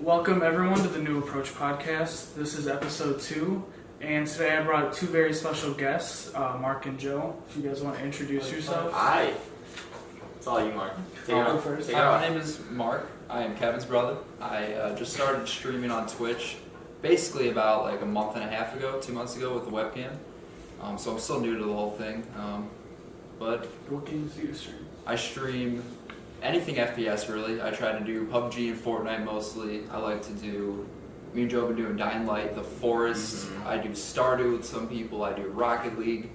Welcome everyone to the New Approach podcast. This is episode 2, and today I brought two very special guests, Mark and Joe. If you guys want to introduce yourselves. Hi. It's all you, Mark. Take it on. First. Hi, my name is Mark. I am Kevin's brother. I just started streaming on Twitch basically about like a month and a half ago, 2 months ago with the webcam. So I'm still new to the whole thing. But What games do you stream? I stream anything FPS really. I try to do PUBG and Fortnite mostly. I like to do, me and Joe have been doing Dying Light, The Forest. I do Stardew with some people. I do Rocket League,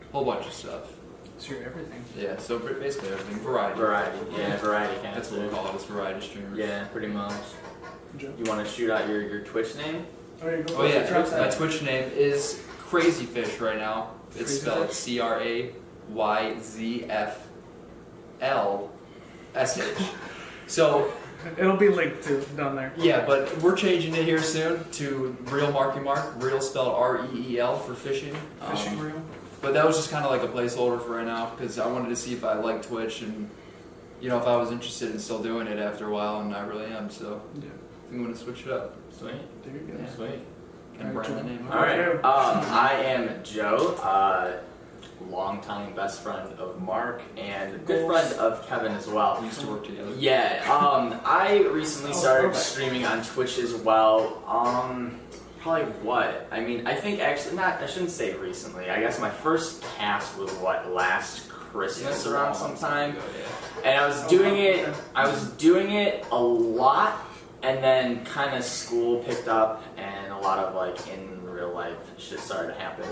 a whole bunch of stuff. So you're everything. Yeah, so basically everything. Variety. Variety. Yeah, variety. That's what we call it, is variety streamers. Yeah, pretty much. Joe? You want to shoot out your Twitch name? Oh, yeah, go Oh yeah, for it. my Twitch name is Crazy Fish right now. It's Crazy spelled Fish? CRAYZFLSH. So It'll be linked to down there. yeah, but we're changing it here soon to Real Marky Mark. Real spelled REEL for fishing. Fishing reel. But that was just kind of like a placeholder for right now because I wanted to see if I liked Twitch and if I was interested in still doing it after a while, and I really am. So Yeah. I think I'm gonna switch it up. Sweet. There you go. Yeah. Sweet. Can brand the name. All right. Okay. I am Joe, longtime best friend of Mark and good friend of Kevin as well. We used to work together. Yeah. I recently started okay. streaming on Twitch as well. Probably what? I mean, I think actually not. I shouldn't say recently. I guess my first cast was last Christmas around sometime. And I was doing it. I was doing it a lot, and then kind of school picked up, and a lot of like in real life shit started to happen.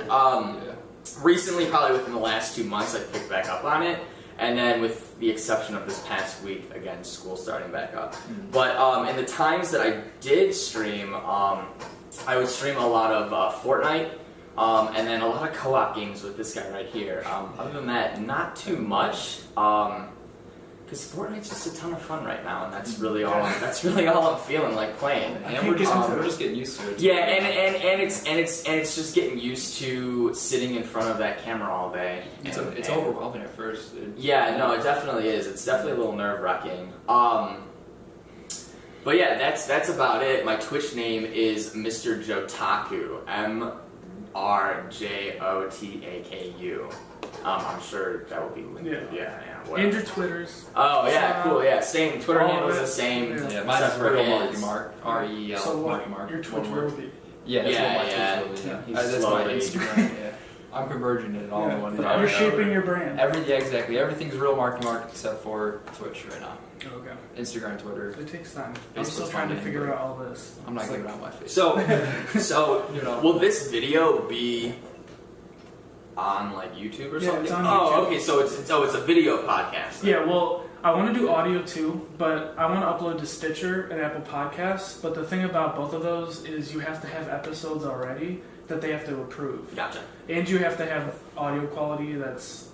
Recently, probably within the last 2 months, I picked back up on it, and then with the exception of this past week, again, school starting back up. But in the times that I did stream, I would stream a lot of Fortnite. And then a lot of co-op games with this guy right here. Other than that, not too much. Because Fortnite's just a ton of fun right now, and that's really all. That's really all I'm feeling like playing. And we're just getting used to it. Yeah, and it's just getting used to sitting in front of that camera all day. It's And- overwhelming at first. Yeah, no, it definitely is. It's definitely a little nerve-wracking. But yeah, that's about it. My Twitch name is Mr. Jotaku. MrJotaku. I'm sure that will be linked. Yeah. And your Twitters. Oh yeah, cool. Yeah, same. Twitter handle is the same. Yeah. Yeah, mine is except for Real Marky his. Mark. REEL So what? Marky Mark. Your Twitch One word. will be. Yeah, that's Yeah, what my yeah. Twitch will be. He's That's my slowly- Instagram. Yeah, I'm converging it all in one. Yeah. Yeah. You're shaping your brand. Exactly. Everything's Real Marky Mark except for Twitch right now. Okay. Instagram, Twitter. It takes time. I'm Facebook's still trying to fine, figure but out all this. I'm not It's giving like- out my face. So You will this video be on like YouTube or Yeah, something? it's on Oh, YouTube. okay. So it's a video podcast. then. Yeah, well, I want to do audio too, but I want to upload to Stitcher and Apple Podcasts. But the thing about both of those is you have to have episodes already that they have to approve. Gotcha. And you have to have audio quality that's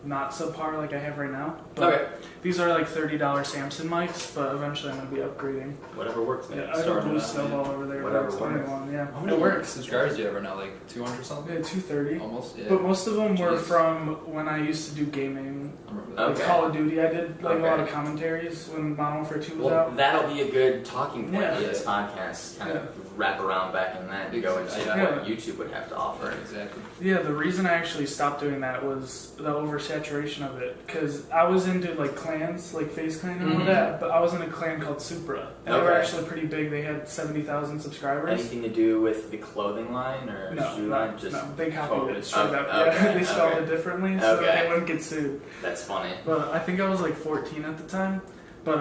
not subpar like I have right now. But Okay. these are like $30 Samson mics, but eventually I'm going to be upgrading. Whatever works, man. Yeah, I have a starting blue out, stub yeah. all over there. Whatever That's works. 21, yeah. How many It works. subscribers do you have right now? Like 200 something? Yeah, 230. Almost. Yeah. But most of them were Jeez. from when I used to do gaming. I remember that. Like Okay. Call of Duty, I did like a lot of Okay. commentaries when Modern Warfare 2 was Well, out. that'll be a good talking point Yeah. for this podcast. Kind of wrap around back in that and go into Exactly. what Yeah. YouTube would have to offer. Exactly. Yeah, the reason I actually stopped doing that was the oversaturation of it. Because I was into like clans, like FaZe Clan and all Mhm. that, but I was in a clan called Supra. And they were Okay. actually pretty big. They had 70,000 subscribers. Anything to do with the clothing line or No, shoe no, line? Just no, they copied totally- it straight up. okay, Yeah, they spelled okay. it differently so Okay. they wouldn't get sued. That's funny. But I think I was like 14 at the time. But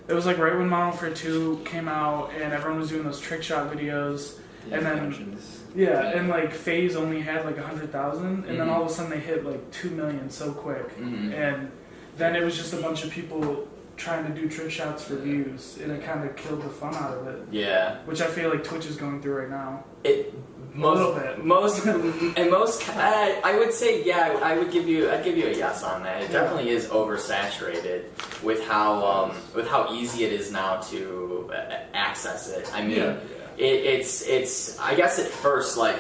it was like right when Modern Warfare 2 came out and everyone was doing those trick shot videos. Yeah, And then- mentions. Yeah, and like FaZe only had like 100,000, and then Mhm. all of a sudden they hit like 2 million so quick. Mhm. And then it was just a bunch of people trying to do trick shots for views, and it kind of killed the fun out of it, Yeah. which I feel like Twitch is going through right now. It little bit. I would say yeah. I'd give you a yes on that. It definitely is oversaturated with how easy it is now to access it. I mean, Yeah. it's I guess at first like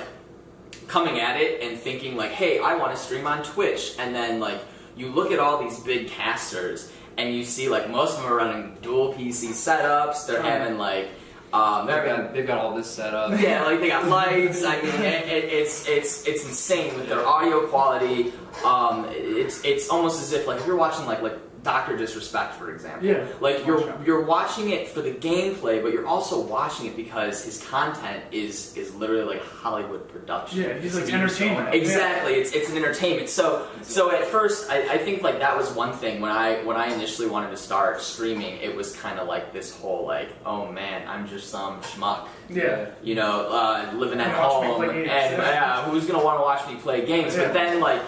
coming at it and thinking like, hey, I want to stream on Twitch, and then like you look at all these big casters and you see like most of them are running dual PC setups. They're having like They've got all this set up. yeah, like they got lights. I mean, it's insane with their audio quality. It's almost as if like if you're watching like Dr. Disrespect, for example. Yeah. Like you're watching it for the gameplay, but you're also watching it because his content is literally like Hollywood production. Yeah, he's like entertainment. Exactly, it's an entertainment. So at first, I think like that was one thing when I initially wanted to start streaming. It was kind of like this whole like, oh man, I'm just some schmuck. Yeah. You know, living at Watch me home, play and games. who's gonna want to watch me play games? Yeah. But then like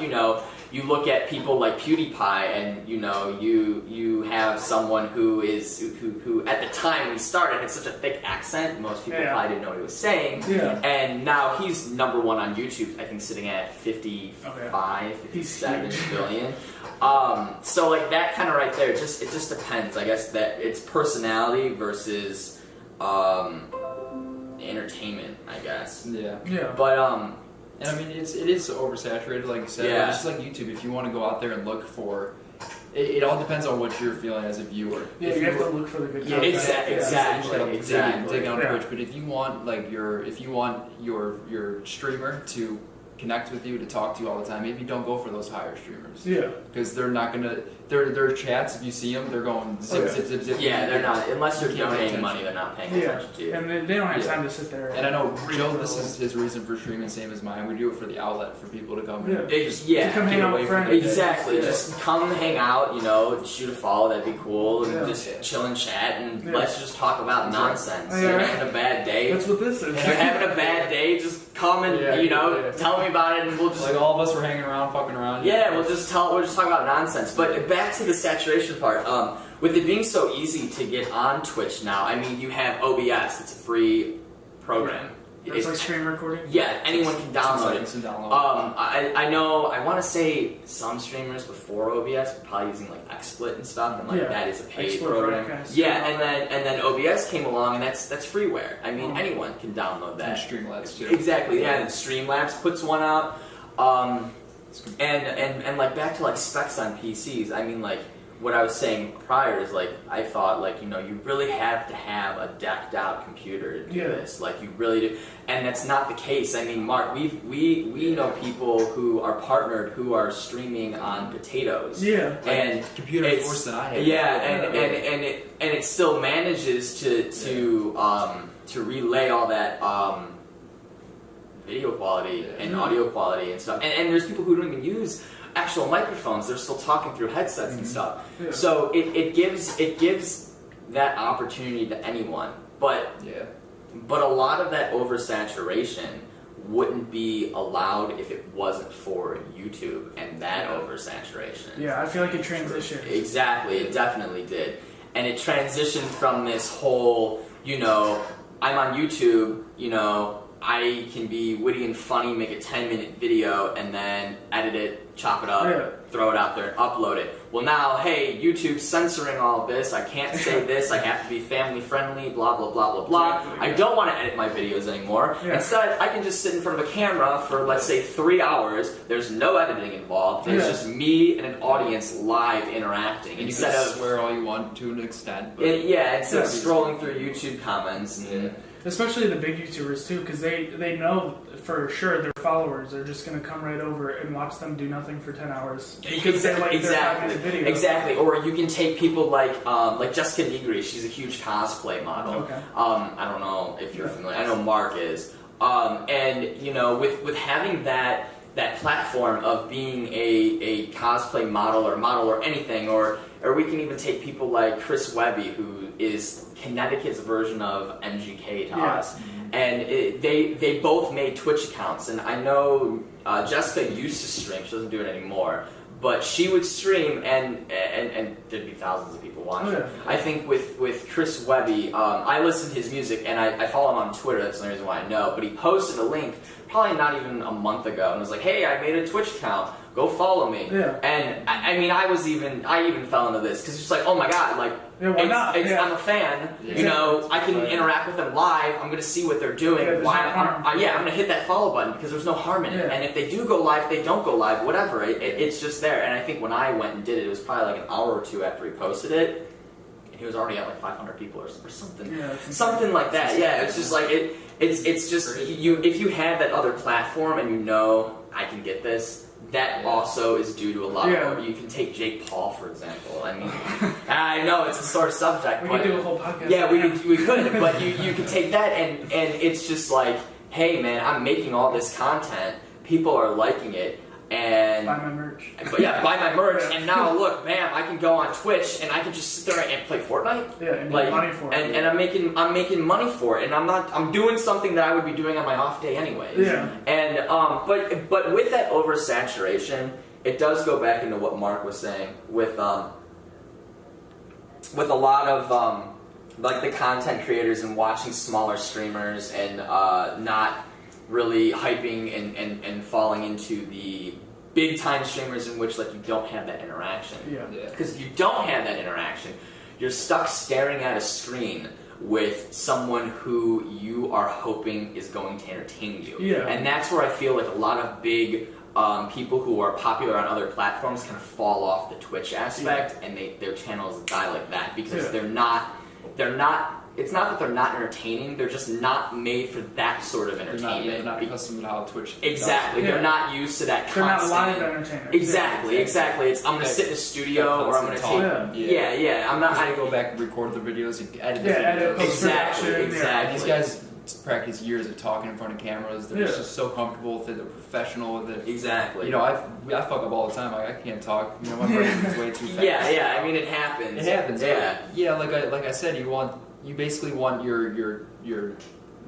you look at people like PewDiePie, and you have someone who at the time when he started had such a thick accent, most people probably didn't know what he was saying. Yeah. And now he's number one on YouTube, I think, sitting at 57 billion. So like that kind of right there, it just depends. I guess that it's personality versus entertainment, I guess. Yeah. Yeah. But And I mean, it is oversaturated, like you said. Yeah. It's just like YouTube. If you want to go out there and look for, it all depends on what you're feeling as a viewer. Yeah, If you have to look for the good content. Exactly. Dig on Twitch. But if you want your streamer to connect with you, to talk to you all the time, maybe don't go for those higher streamers. Yeah. Because they're not gonna. Their chats, if you see them, they're going zip, zip, zip, zip. yeah, they're not. Unless you're You can't pay donating money, attention. they're not paying Yeah. attention to you. And they don't have Yeah. time to sit there. And I know read Joe, through this all is his reason for streaming, same as mine. We do it for the outlet for people to come and Yeah. just Yeah. To come hang get out away with from friends. the day. Exactly. Yeah. Just come hang out, shoot a follow, that'd be cool, and Yeah. just chill and chat, and Yeah. let's just talk about nonsense. Yeah. You're having a bad day. That's what this is. If you're having a bad day, just come and Yeah. tell me about it, and we'll just Like all of us were hanging around, fucking around. yeah, we'll just talk about nonsense. But back to the saturation part. With it being so easy to get on Twitch now, I mean, you have OBS. It's a free program. It's like screen recording. Yeah, anyone can download it. To download. I know. I want to say some streamers before OBS were probably using like XSplit and stuff, and like Yeah. that is a paid XSplit program. broadcast. Yeah, and then OBS came along, and that's freeware. I mean, anyone can download and that. Streamlabs too. Exactly. Yeah, and Streamlabs puts one out. And like back to like specs on PCs. I mean, like what I was saying prior is like I thought like you really have to have a decked out computer to do this. Like you really do, and that's not the case. I mean, Mark, we know people who are partnered who are streaming on potatoes. Yeah. And Computer's worse than I had. yeah, and it still manages to relay all that video quality and audio quality and stuff. And there's people who don't even use actual microphones. They're still talking through headsets and stuff. Yeah. So it gives that opportunity to anyone. But a lot of that oversaturation wouldn't be allowed if it wasn't for YouTube and that oversaturation. Yeah, I feel like it transitioned. Exactly, it definitely did. And it transitioned from this whole, I'm on YouTube, I can be witty and funny, make a 10-minute video, and then edit it, chop it up, throw it out there, and upload it. Well now, hey, YouTube's censoring all of this, I can't say this, I have to be family friendly, blah, blah, blah, blah, blah. Exactly, I don't want to edit my videos anymore. Yeah. Instead, I can just sit in front of a camera for, let's say, 3 hours. There's no editing involved. There's just me and an audience live interacting. And you Instead can of swear all you want to an extent. But instead of scrolling through YouTube comments and Especially the big YouTubers too, because they know for sure their followers are just going to come right over and watch them do nothing for 10 hours. Because they like their 5-minute videos. Exactly. Or you can take people like Jessica Nigri. She's a huge cosplay model. Okay. I don't know if you're familiar. I know Mark is. And with having that platform of being a cosplay model or anything, or we can even take people like Chris Webby, who is Connecticut's version of MGK to us. And they both made Twitch accounts, and I know Jessica used to stream. She doesn't do it anymore, but she would stream, and there'd be thousands of people watching. Oh, yeah. I think with Chris Webby, I listen to his music, and I follow him on Twitter. That's the only reason why I know. But he posted a link probably not even a month ago, and was like, "Hey, I made a Twitch account. Go follow me." Yeah. And I mean, I even fell into this because it's just like, oh my god, like. Yeah, why not? Yeah. I'm a fan, Yeah. you know. I can interact with them live. I'm gonna see what they're doing. Yeah, there's Why? no harm. I'm gonna hit that follow button because there's no harm in it. Yeah. And if they do go live, they don't go live. Whatever, it's just there. And I think when I went and did it, it was probably like an hour or two after he posted it, and he was already at like 500 people or something, Yeah, it's something like that. Yeah, it's just like it. It's just you. If you have that other platform and you know I can get this. That also is due to a lot of. You can take Jake Paul for example. I mean, I know it's a sore subject. We but could do a whole podcast. yeah, we could, but you can take that and it's just like, hey man, I'm making all this content. People are liking it, and buy my merch. but yeah, buy my merch, and now look, bam, I can go on Twitch and I can just sit there and play Fortnite. Yeah, and Like, make money for it. and I'm making money for it, and I'm doing something that I would be doing on my off day anyways. Yeah. And but with that oversaturation, it does go back into what Mark was saying with a lot of like the content creators and watching smaller streamers and not really hyping and falling into the big time streamers in which like you don't have that interaction. Yeah. Because if you don't have that interaction, you're stuck staring at a screen with someone who you are hoping is going to entertain you. Yeah. And that's where I feel like a lot of big people who are popular on other platforms kind of fall off the Twitch aspect, and their channels die like that because they're not. It's not that they're not entertaining; they're just not made for that sort of entertainment. They're not accustomed to how Twitch. Exactly, Yeah. they're not used to that. They're not constant- live entertainers. Exactly. It's I'm gonna sit in a studio or I'm gonna Talk. take. Yeah. I'm not. I go back and record the videos and edit the Yeah, videos. edit, Exactly. post-production, Exactly. These guys practice years of talking in front of cameras. They're Yeah. just so comfortable with it. They're professional with it. Exactly. You know, I fuck up all the time. I can't talk. You know, my brain is way too fast. Yeah. I mean, it happens. It happens. Yeah. But yeah, like I said, you basically want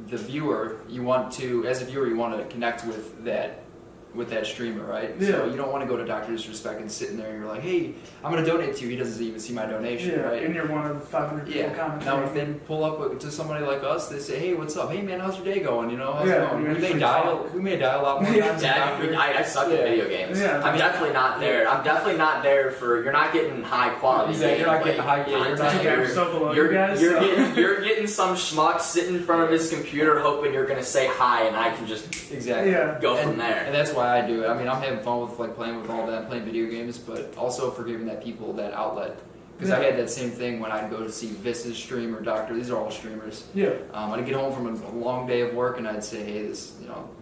the viewer. You want to, as a viewer, you want to connect with that streamer, right? Yeah. So you don't want to go to Dr. Disrespect and sit in there and you're like, hey, I'm going to donate to you. He doesn't even see my donation, Yeah, right? and you're one of 500 people Yeah. commenting. Now if they pull up to somebody like us, they say, "Hey, what's up? Hey man, how's your day going? You know, how's Yeah, it going?" you We may actually die. talk. We may die a lot more Yeah. times. than Yeah, Dr. I suck at video games. Yeah. I'm definitely not there. I'm definitely not there for. You're not getting high quality. Exactly, you're not gameplay getting high- yeah, you're not content. getting- I'm so below you guys, You're so- getting some schmuck sitting in front of his computer hoping you're gonna say hi and I can just Exactly. Yeah. go from And there. that's why I do it. I mean, I'm having fun with like playing with all that, playing video games, but also for giving that people that outlet. Because I Yeah. had that same thing when I'd go to see Vis's stream or Doctor. These are all streamers. Yeah. I'd get home from a long day of work and I'd say, hey, this,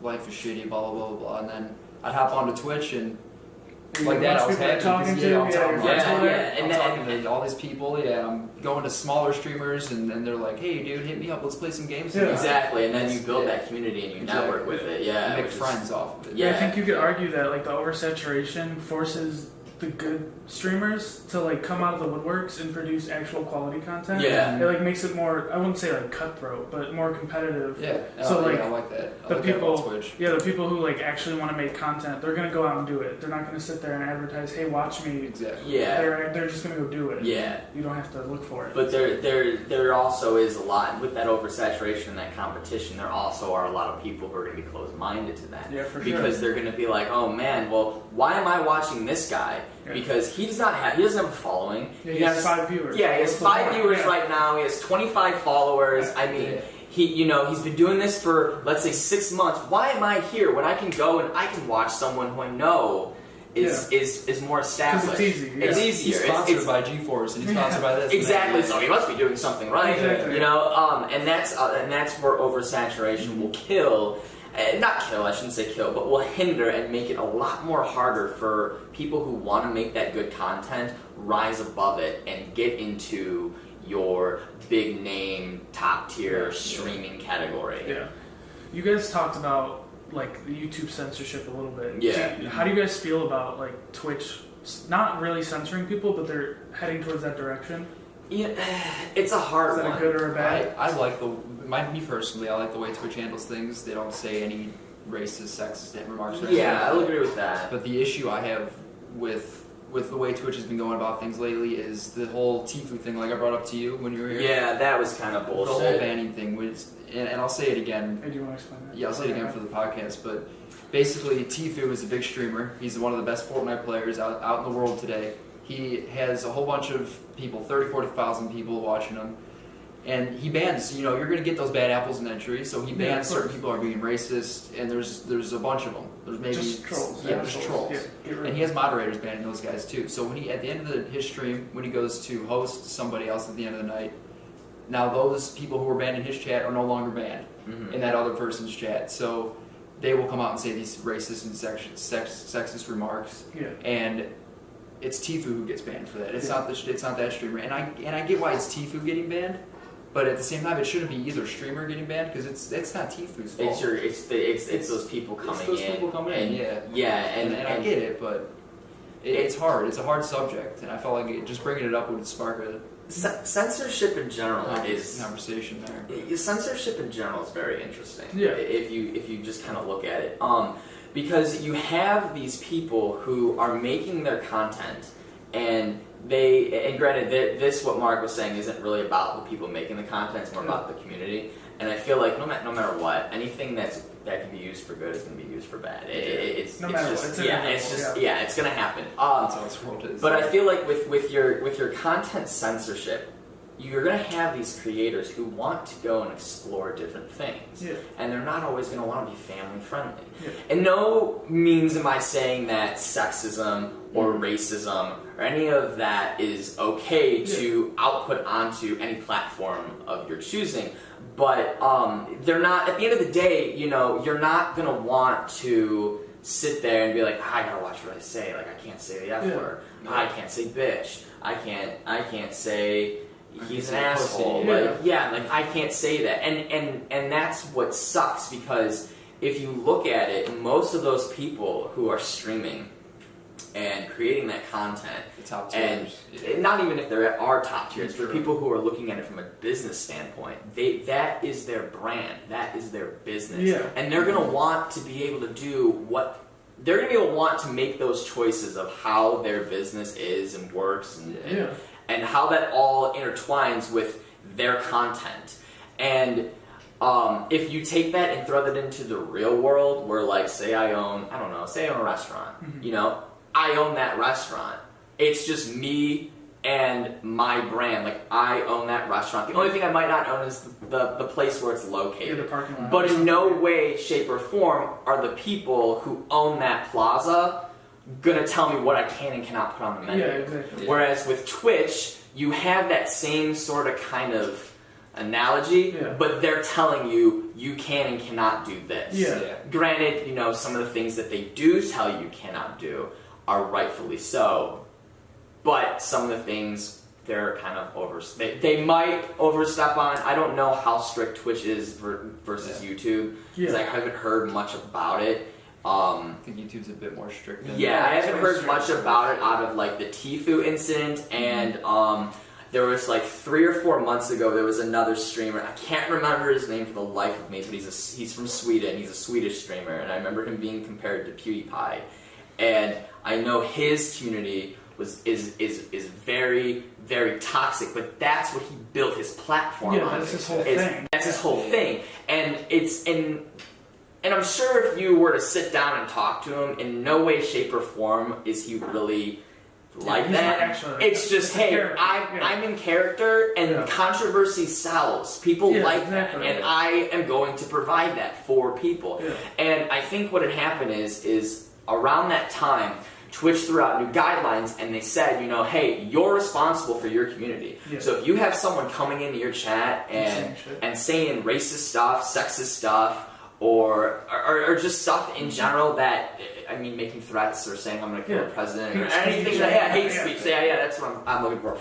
life is shitty, blah, blah, blah, blah. And then I'd hop onto Twitch and like that, I was happy talking because, to. I'm talking, Yeah. I'm And talking to all these people. I'm going to smaller streamers and then they're like, hey, dude, hit me up. Let's play some games. Yeah. together." Exactly, and then you build Yeah. that community and you Exactly. network with it. Yeah, Make which is- friends off of it. Yeah. I think you could argue that like the oversaturation forces the good streamers to like come out of the woodworks and produce actual quality content. Yeah. It like makes it more, I wouldn't say like cutthroat, but more competitive. Yeah. So, like, I like that. I the like that people- about Twitch. Yeah, the people who like actually want to make content, they're gonna go out and do it. They're not gonna sit there and advertise, "Hey, watch me." Exactly. Yeah, They're just gonna go do it. yeah. You don't have to look for it. But there also is a lot with that oversaturation and that competition. There also are a lot of people who are going to be closed-minded to that. Yeah, for sure. Because they're going to be like, oh man, well, why am I watching this guy? Yeah. Because he doesn't have a following. Yeah, he has 5 viewers. Yeah, he has What's the 5 point? viewers Yeah. right now. He has 25 followers. I mean. Yeah. He's been doing this for, let's say, 6 months. Why am I here when I can go and I can watch someone who I know is more established? Because it's easy. Yeah. It's He's easier. sponsored by GeForce and he's sponsored by this. Exactly. So he must be doing something right. Exactly. You know, and that's where oversaturation will kill. Not kill, I shouldn't say kill, but will hinder and make it a lot more harder for people who want to make that good content rise above it and get into your big name, top tier streaming category. Yeah. You guys talked about like the YouTube censorship a little bit. Yeah. How do you guys feel about like Twitch not really censoring people, but they're heading towards that direction? Yeah, it's a hard Is that one. a good or a bad? I like me personally, I like the way Twitch handles things. They don't say any racist, sexist remarks. Or Yeah, anything. I'll agree with that. But the issue I have with with the way Twitch has been going about things lately is the whole Tfue thing, like I brought up to you when you were here. Yeah, that was kind of The whole bullshit. banning thing was, and I'll say it again. Hey, do you want to explain that? Yeah, I'll say it again for the podcast, but basically Tfue is a big streamer. He's one of the best Fortnite players out in the world today. He has a whole bunch of people, 30, 40,000 people watching him. And he bans, you're going to get those bad apples in entry, so he Yeah, bans of course. certain people are being racist, and there's a bunch of them. There's maybe Just trolls. Yeah, there's trolls. Yeah, get rid And of he has moderators banning those guys too. So when at the end of his stream, when he goes to host somebody else at the end of the night, now those people who were banned in his chat are no longer banned Mhm. in that other person's chat. So they will come out and say these racist and sexist remarks, Yeah. and it's Tfue who gets banned for that. It's Yeah. not it's not that streamer. And I get why it's Tfue getting banned, but at the same time, it shouldn't be either streamer getting banned because it's not Tfue's fault. It's those people coming It's those in. people coming in, yeah. Yeah, And I get it, but it's hard. It's a hard subject, and I felt like just bringing it up would spark a censorship in general is conversation there. censorship in general is very interesting. Yeah. If you just kind of look at it, because you have these people who are making their content, and granted, this what Mark was saying isn't really about the people making the content; it's more about the community. And I feel like no matter what, anything that can be used for good is going to be used for bad. It's No matter just, what, it's it's inevitable, it's going to happen. That's how this world is. But I feel like with your content censorship, you're going to have these creators who want to go and explore different things. Yeah. And they're not always going to want to be family friendly. Yeah. In no means am I saying that sexism or racism or any of that is okay to output onto any platform of your choosing. But they're not, at the end of the day, you're not going to want to sit there and be like, I gotta watch what I say. Like, I can't say the F word. I can't say bitch. I can't say he's an say asshole. pussy. Like I can't say that. And that's what sucks, because if you look at it, most of those people who are streaming and creating that content, the top and tiers. not even if there are top tiers, True. but people who are looking at it from a business standpoint, that is their brand, that is their business, Yeah. and they're gonna want to be able to do what they're gonna be able to want to make those choices of how their business is and works, and how that all intertwines with their content. And if you take that and throw that into the real world, where, like, say I own a restaurant, I own that restaurant. It's just me and my brand. Like, I own that restaurant. The only thing I might not own is the place where it's located. Yeah, the parking lot. But in no way, shape, or form are the people who own that plaza gonna tell me what I can and cannot put on the menu. Yeah, exactly. Whereas with Twitch, you have that same sort of kind of analogy, but they're telling you you can and cannot do this. Yeah. Granted, some of the things that they do tell you cannot do are rightfully so, but some of the things they're kind of they might overstep on. I don't know how strict Twitch is versus YouTube, because I haven't heard much about it. I think YouTube's a bit more strict. I haven't heard much about it out of, like, the Tfue incident, and there was, like, 3 or 4 months ago, there was another streamer. I can't remember his name for the life of me, but he's from Sweden. He's a Swedish streamer, and I remember him being compared to PewDiePie. And I know his community is very, very toxic, but that's what he built his platform on. Yeah, that's his whole thing. That's his whole thing. And I'm sure if you were to sit down and talk to him, in no way, shape, or form is he really like he's that. not actually like It's that. just, It's a hey, character. I'm in character, and controversy sells. People like that, and I am going to provide that for people. Yeah. And I think what had happened is around that time, Twitch threw out new guidelines, and they said, hey, you're responsible for your community. Yeah. So if you have someone coming into your chat and saying racist stuff, sexist stuff, or just stuff in general that, making threats or saying I'm going to kill the president, or anything hate speech. Yeah, that's what I'm looking for.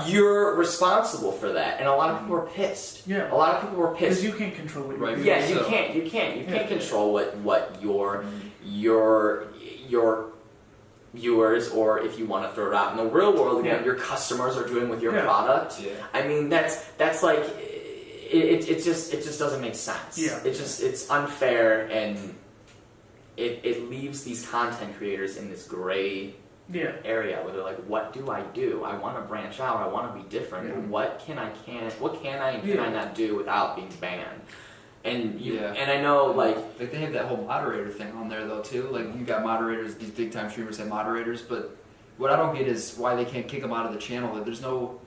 You're responsible for that, and a lot of people are pissed. Yeah. A lot of people were pissed. Because you can't control what Right. you Yeah, So- you can't control what your viewers, or if you want to throw it out in the real world again, your customers are doing with your product. Yeah. That's like it just doesn't make sense. Yeah. It's unfair, and it leaves these content creators in this gray area where they're like, what do? I want to branch out. I want to be different. Yeah. But what can I and can I not do without being banned? And and I know like they have that whole moderator thing on there though too. Like you got moderators, these big time streamers have moderators, but what I don't get is why they can't kick them out of the channel. Like there's no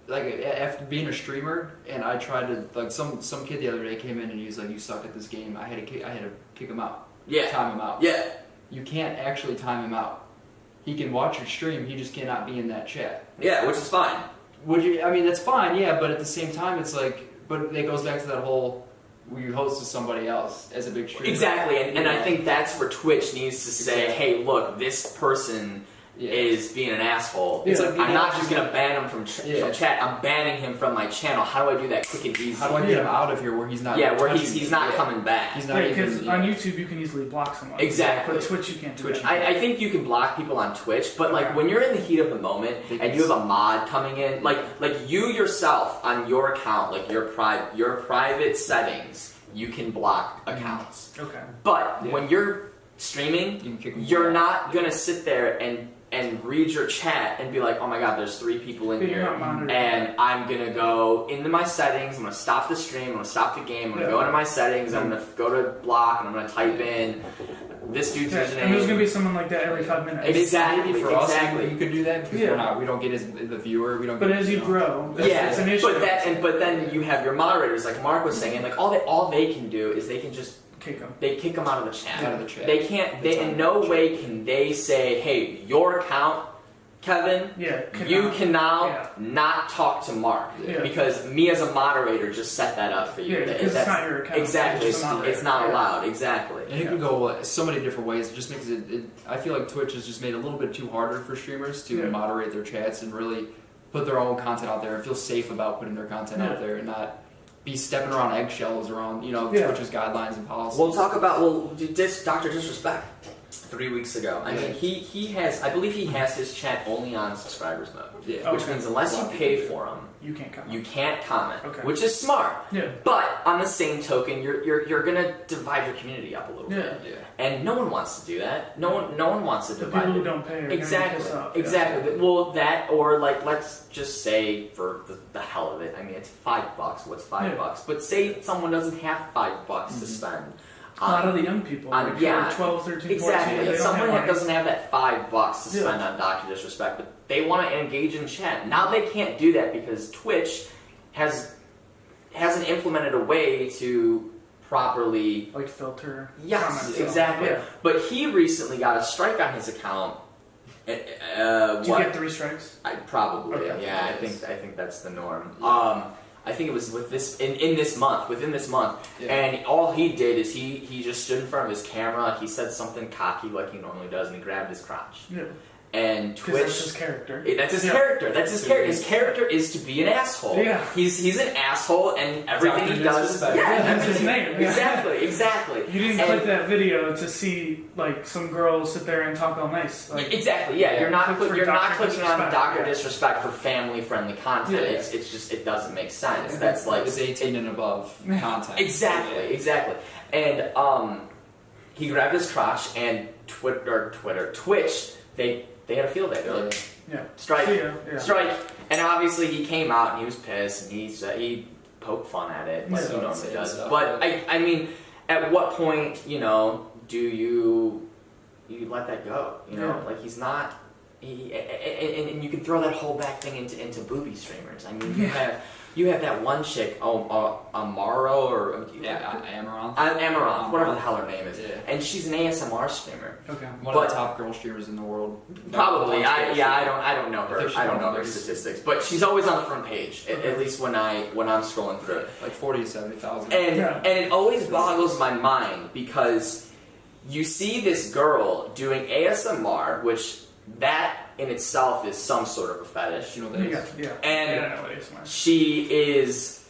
like after being a streamer, and I tried to like some kid the other day came in and he was like, "You suck at this game." I had to kick him out. Yeah. Time him out. Yeah. You can't actually time him out. He can watch your stream. He just cannot be in that chat. Yeah, which is fine. Would you? I mean, that's fine. Yeah, but at the same time, it's like, but it goes back to that whole. You host to somebody else as a big streamer. Exactly, and I think that's where Twitch needs to say, hey, look, this person is being an asshole. It's like, I'm not just going to ban him from chat, I'm banning him from my channel. How do I do that quick and easy? How do I get him out of here where he's not where he's not coming back? He's not because on YouTube you can easily block someone. Exactly. But Twitch you can't do that. I think you can block people on Twitch, but like when you're in the heat of the moment and you have a mod coming in, like you yourself on your account, like your private settings, you can block accounts. Okay. But when you're streaming, you're not gonna sit there and read your chat and be like, oh my god, there's 3 people in here, and I'm gonna go into my settings, I'm gonna stop the stream, I'm gonna stop the game, I'm gonna go into my settings, I'm gonna go to block, and I'm gonna type in this dude's username. And there's gonna be someone like that every 5 minutes. Exactly. For us, you could do that because we don't get the viewer. We don't. But get, as you grow, it's an issue. But then you have your moderators, like Mark was saying, and like all they can do is they can just kick them. They kick them out of the chat. Out of the chat. They can't. They in no way can they say, hey, your account, Kevin. You can now not talk to Mark because me as a moderator just set that up for you. Yeah, because it's not your account. Exactly, it's not allowed. Exactly. And it can go so many different ways. It just makes it. I feel like Twitch has just made it a little bit too harder for streamers to moderate their chats and really put their own content out there and feel safe about putting their content out there and not be stepping around eggshells around Twitch's guidelines and policies. We'll talk about Dr. Disrespect. 3 weeks ago. I mean, he has. I believe he has his chat only on subscribers mode, which means unless you pay for him, you can't comment. You can't comment, okay. Which is smart. Yeah. But on the same token, you're gonna divide your community up a little bit. Yeah. And no one wants to do that. No one wants to divide. The people who don't pay are exactly. Gonna piss off. Exactly. Yeah. Well, that or like let's just say for the hell of it. I mean, it's $5. What's $5? But say someone doesn't have $5 to spend. A lot of the young people, like 12, 13, exactly. 14, someone that doesn't have that $5 to spend on Dr. Disrespect, but they want to engage in chat. Now they can't do that because Twitch hasn't implemented a way to properly filter. Yes, exactly. Yeah. But he recently got a strike on his account. Did you get 3 strikes? Probably. Okay. Yeah, I think that's the norm. I think it was with this within this month, and all he did is he just stood in front of his camera. He said something cocky like he normally does, and he grabbed his crotch. Yeah. And Twitch. That's his character. That's his character. That's his character. His character is to be an asshole. Yeah. He's an asshole, and everything he does. That's his name. Exactly. You didn't click that video to see some girls sit there and talk all nice. Exactly. Yeah. You're not clicking on Dr. Disrespect for family friendly content. Yeah. It's just it doesn't make sense. That's like it's 18 and above content. Exactly. And he grabbed his crotch and Twitch. They had a field day. They're like, strike. And obviously he came out and he was pissed and he poked fun at it like he normally does. But I mean, at what point do you let that go? Like he's not. And you can throw that whole back thing into booby streamers. I mean, you have that one chick, Amaro or Amaranth, whatever the hell her name is, and she's an ASMR streamer. Okay, one of the top girl streamers in the world. Probably, I don't know her. I don't know her statistics, but she's always on the front page. At least when I'm scrolling through it, like 40 to 70,000. And it always boggles my mind because you see this girl doing ASMR, which that in itself is some sort of a fetish. And she is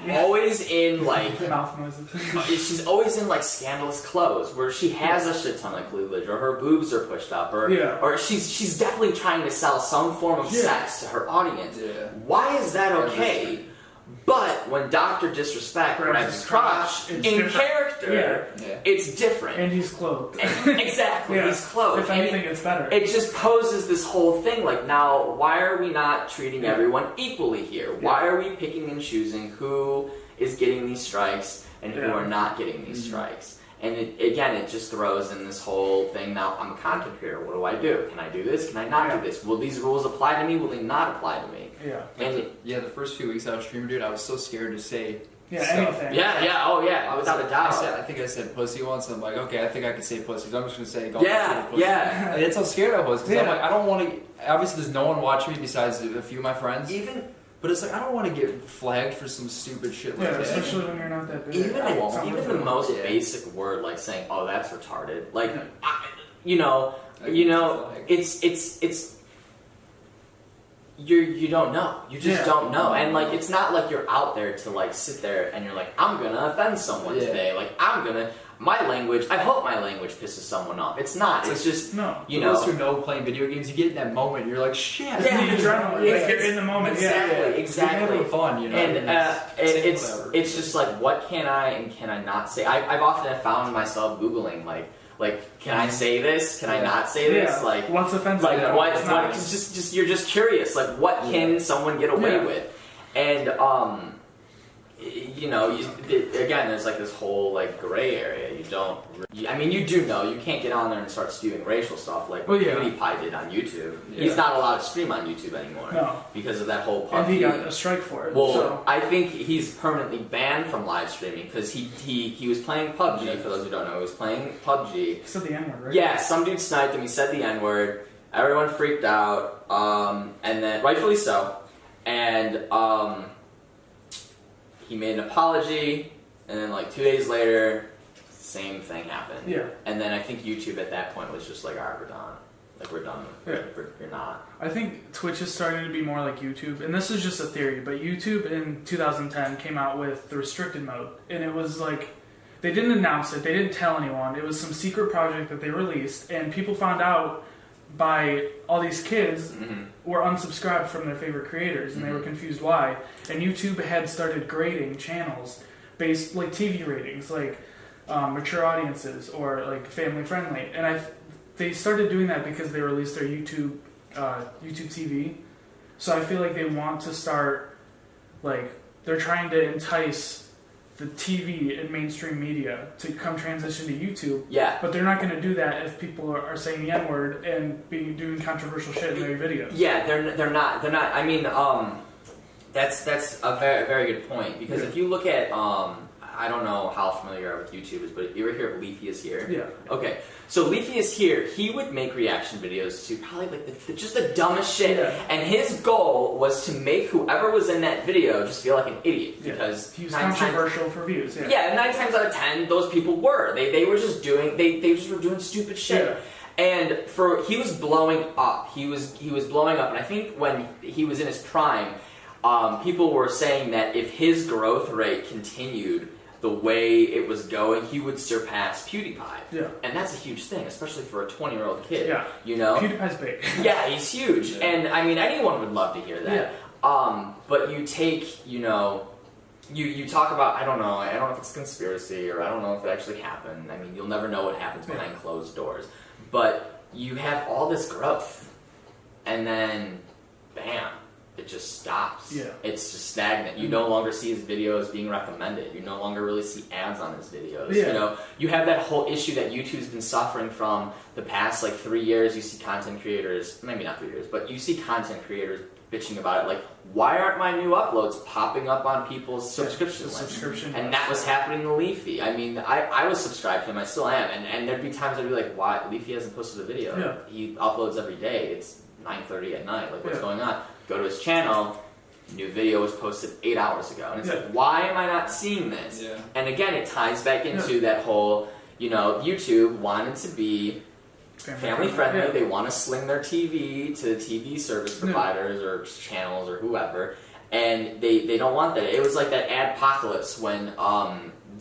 always in mouth noises. She's always in scandalous clothes where she has a shit ton of cleavage or her boobs are pushed up or she's definitely trying to sell some form of sex to her audience. Why is that okay? But when Dr. Disrespect grabs his crotch in character character, Yeah. it's different. And he's clothed. Exactly, Yeah. he's clothed. If And anything, it's better. it just poses this whole thing like, now, why are we not treating everyone equally here? Why are we picking and choosing who is getting these strikes and who are not getting these strikes? And it just throws in this whole thing. Now, I'm a content creator. What do I do? Can I do this? Can I not do this? Will these rules apply to me? Will they not apply to me? Yeah. And The first few weeks I was streaming, dude, I was so scared to say Yeah, stuff. anything. without a doubt. I think I said pussy once, and I'm like, okay, I think I can say pussy, so I'm just gonna say go Yeah, pussy. yeah. And that's how scared I was, because I'm Yeah. like, I don't want to. Obviously, there's no one watching me besides a few of my friends. Even But it's like, I don't want to get flagged for some stupid shit like Yeah, that. especially when you're not that big. even I won't. even the most Yeah. basic word like saying, "Oh, that's retarded." Like, Yeah. you know, it's you don't know. You just don't know. And like, it's not like you're out there to like sit there and you're like, I'm gonna offend someone today. Like, my language. I hope my language pisses someone off. It's not. It's just No. you For know. those who know playing video games, you get in that moment, you're like, shit. It's the adrenaline. Yeah, Like, you're in the moment. Exactly. Yeah. Exactly. You're having fun, you know. And whatever. it's just like, what can I and can I not say? I've often found myself Googling like can I say this? Can I not say this? Yeah. Like What's offensive? like Yeah, what? it's What? not. Just you're just curious. Like, what can someone get away Yeah. with? And you know, again, there's like this whole like gray area. I mean, you do know you can't get on there and start spewing racial stuff like Well, yeah. PewDiePie did on YouTube. Yeah. He's not allowed to stream on YouTube anymore No. because of that whole And he PUBG. got a strike for it. Well, so. I think he's permanently banned from live streaming because he was playing PUBG. For those who don't know, he was playing PUBG. He said the N-word, right? Yeah, some dude sniped him. He said the N-word. Everyone freaked out, and then rightfully so. And he made an apology, and then like 2 days later, same thing happened. Yeah. And then I think YouTube at that point was just like, alright, we're done. Like, we're done. Yeah. You're not. I think Twitch is starting to be more like YouTube, and this is just a theory, but YouTube in 2010 came out with the restricted mode, and it was like, they didn't announce it, they didn't tell anyone, it was some secret project that they released, and people found out by all these kids were unsubscribed from their favorite creators, and they were confused why, and YouTube had started grading channels based, like TV ratings, like mature audiences, or like family friendly, and they started doing that because they released their YouTube TV. So I feel like they want to start, like, they're trying to entice the TV and mainstream media to come transition to YouTube. Yeah. But they're not going to do that if people are saying the N-word and doing controversial shit in their videos. Yeah, they're not. I mean, that's a very very good point, because if you look at I don't know how familiar you are with YouTubers, but you ever hear of Leafy is Here? Yeah. Okay, so Leafy is Here. He would make reaction videos to probably like just the dumbest shit, Yeah. and his goal was to make whoever was in that video just feel like an idiot, because he was 9 times- controversial for views. Yeah. yeah, 9 times out of 10, those people were. They were just doing. They just were doing stupid shit. Yeah. And he was blowing up. He was blowing up, and I think when he was in his prime, people were saying that if his growth rate continued the way it was going, he would surpass PewDiePie. Yeah. And that's a huge thing, especially for a 20-year-old kid. Yeah. You know? PewDiePie's big. Yeah, he's huge. Yeah. And I mean, anyone would love to hear that. Yeah. But you take, you know, you talk about, I don't know if it's conspiracy, or I don't know if it actually happened. I mean, you'll never know what happens behind closed doors. But you have all this growth, and then, bam, it just stops. Yeah. It's just stagnant. You no longer see his videos being recommended. You no longer really see ads on his videos. Yeah. You know, you have that whole issue that YouTube's been suffering from the past like 3 years. You see content creators, maybe not 3 years, but you see content creators bitching about it. Like, why aren't my new uploads popping up on people's subscription lists? And that was happening to Leafy. I mean, I was subscribed to him. I still am. And there'd be times I'd be like, why? Leafy hasn't posted a video. Yeah. He uploads every day. It's 9:30 at night. Like, what's Yeah. going on? Go to his channel. New video was posted 8 hours ago. And it's Yeah. like, why am I not seeing this? Yeah. And again, it ties back into that whole, you know, YouTube wanted to be family friendly. Yeah. They want to sling their TV to TV service providers or channels or whoever, and they don't want that. It was like that adpocalypse when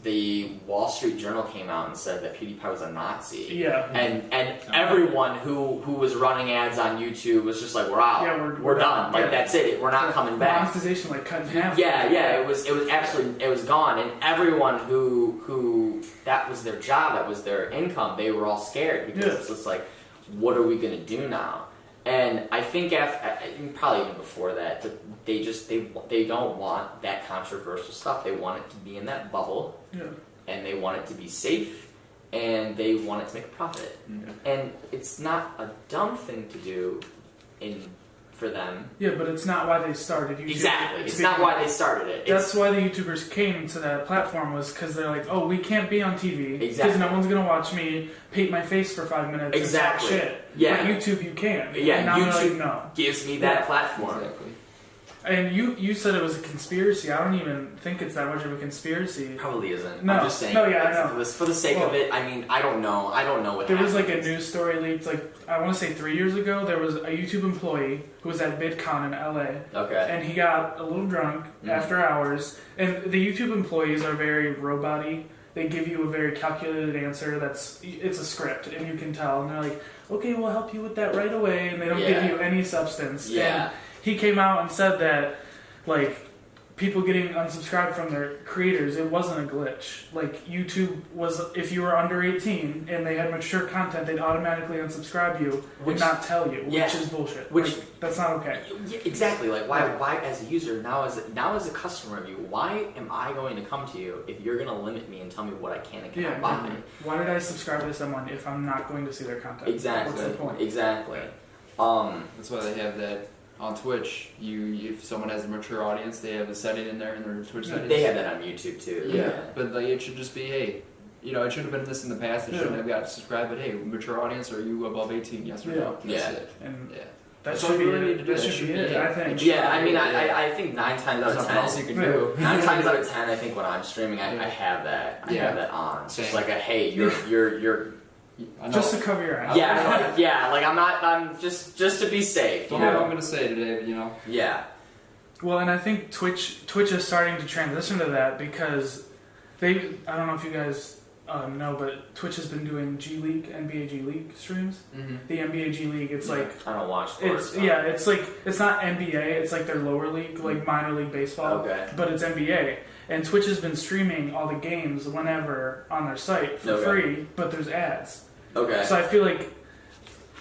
the Wall Street Journal came out and said that PewDiePie was a Nazi. Yeah. And everyone who was running ads on YouTube was just like, we're out. Yeah, we're done. Like, yeah. that's it. We're not coming back. Monetization like cut in half. Yeah, it was absolutely, it was gone, and everyone who that was their job, that was their income, they were all scared because Yeah. it's just like, what are we gonna do now? And I think probably even before that, but they don't want that controversial stuff. They want it to be in that bubble, Yeah. and they want it to be safe, and they want it to make a profit. And it's not a dumb thing to do for them. Yeah, but it's not why they started YouTube. Exactly. It's not why they started it. That's why the YouTubers came to that platform, was because they're like, oh, we can't be on TV because Exactly. no one's gonna watch me paint my face for 5 minutes. Exactly. And talk shit. Yeah. But YouTube, you can. Yeah, And now YouTube they're like, no. gives me that platform. Exactly. And you said it was a conspiracy. I don't even think it's that much of a conspiracy. Probably isn't. No. I'm just saying. No, yeah, I know. For the sake of it, I mean, I don't know. I don't know what There was like a happens. news story leaked, like I want to say 3 years ago. There was a YouTube employee who was at VidCon in LA, Okay. and he got a little drunk after hours. And the YouTube employees are very robot-y. They give you a very calculated answer. It's a script, and you can tell. And they're like, "Okay, we'll help you with that right away," and they don't give you any substance. Yeah. And he came out and said that, like, people getting unsubscribed from their creators, it wasn't a glitch. Like, YouTube was, if you were under 18 and they had mature content, they'd automatically unsubscribe you and not tell you, Yeah. which is bullshit. Which- Like, that's not okay. Yeah, exactly. Like, why as a user, now as a customer of you, why am I going to come to you if you're going to limit me and tell me what I can and cannot buy? Why did I subscribe to someone if I'm not going to see their content? Exactly. What's the point? Exactly. That's why they have that on Twitch. If someone has a mature audience, they have a setting in there in their Twitch settings. They have that on YouTube too. Yeah, but like it should just be, hey, it should have been this in the past. It shouldn't have got to subscribe. But hey, mature audience, are you above 18? Yes or no? That's Yeah. it. And Yeah. that That's should all be you really it. need to do. That should be it, I think. Yeah, I mean, I think 9 times out There's of nothing else you 10, can do. 9 times out of 10, I think when I'm streaming, I Yeah. have that. I Yeah. have that on. It's just Same. like a hey, you're I know. Just to cover your ass. yeah, like I'm just to be safe. That's You all know? I'm gonna say today. But Yeah. Well, and I think Twitch is starting to transition to that because I don't know if you guys know, but Twitch has been doing G League, NBA G League streams. The NBA G League, it's like I don't watch sports. it's like it's not NBA, it's like their lower league, like minor league baseball. Okay. But it's NBA. And Twitch has been streaming all the games whenever on their site for Okay. free, but there's ads. Okay. So I feel like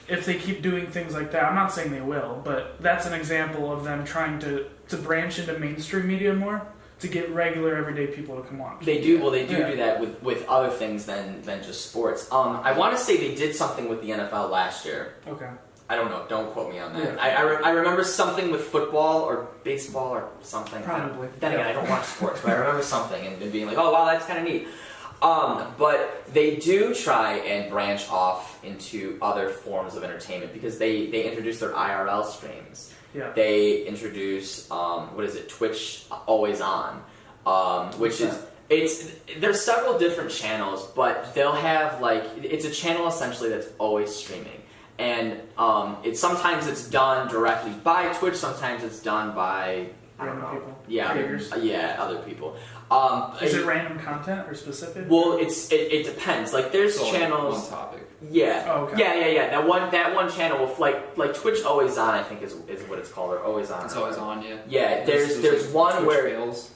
if they keep doing things like that, I'm not saying they will, but that's an example of them trying to branch into mainstream media more to get regular everyday people to come watch. They do. Well, they do Yeah. do that with other things than just sports. I want to say they did something with the NFL last year. Okay. I don't know. Don't quote me on that. Yeah. I remember something with football or baseball or something. Probably. Then again, I don't watch sports, but I remember something and being like, oh wow, that's kind of neat. But they do try and branch off into other forms of entertainment because they introduce their IRL streams. Yeah. They introduce Twitch Always On, which What's is there's several different channels, but they'll have it's a channel essentially that's always streaming, and sometimes it's done directly by Twitch, sometimes it's done by I don't Random know, people. yeah, Creators. other people. Is it random content or specific? Well, it depends. Like there's So, channels. One topic. Yeah. Oh, okay. Yeah. That one channel with like Twitch Always On, I think is what it's called, or Always On. It's always on, yeah. Yeah, there's like one Twitch where fails.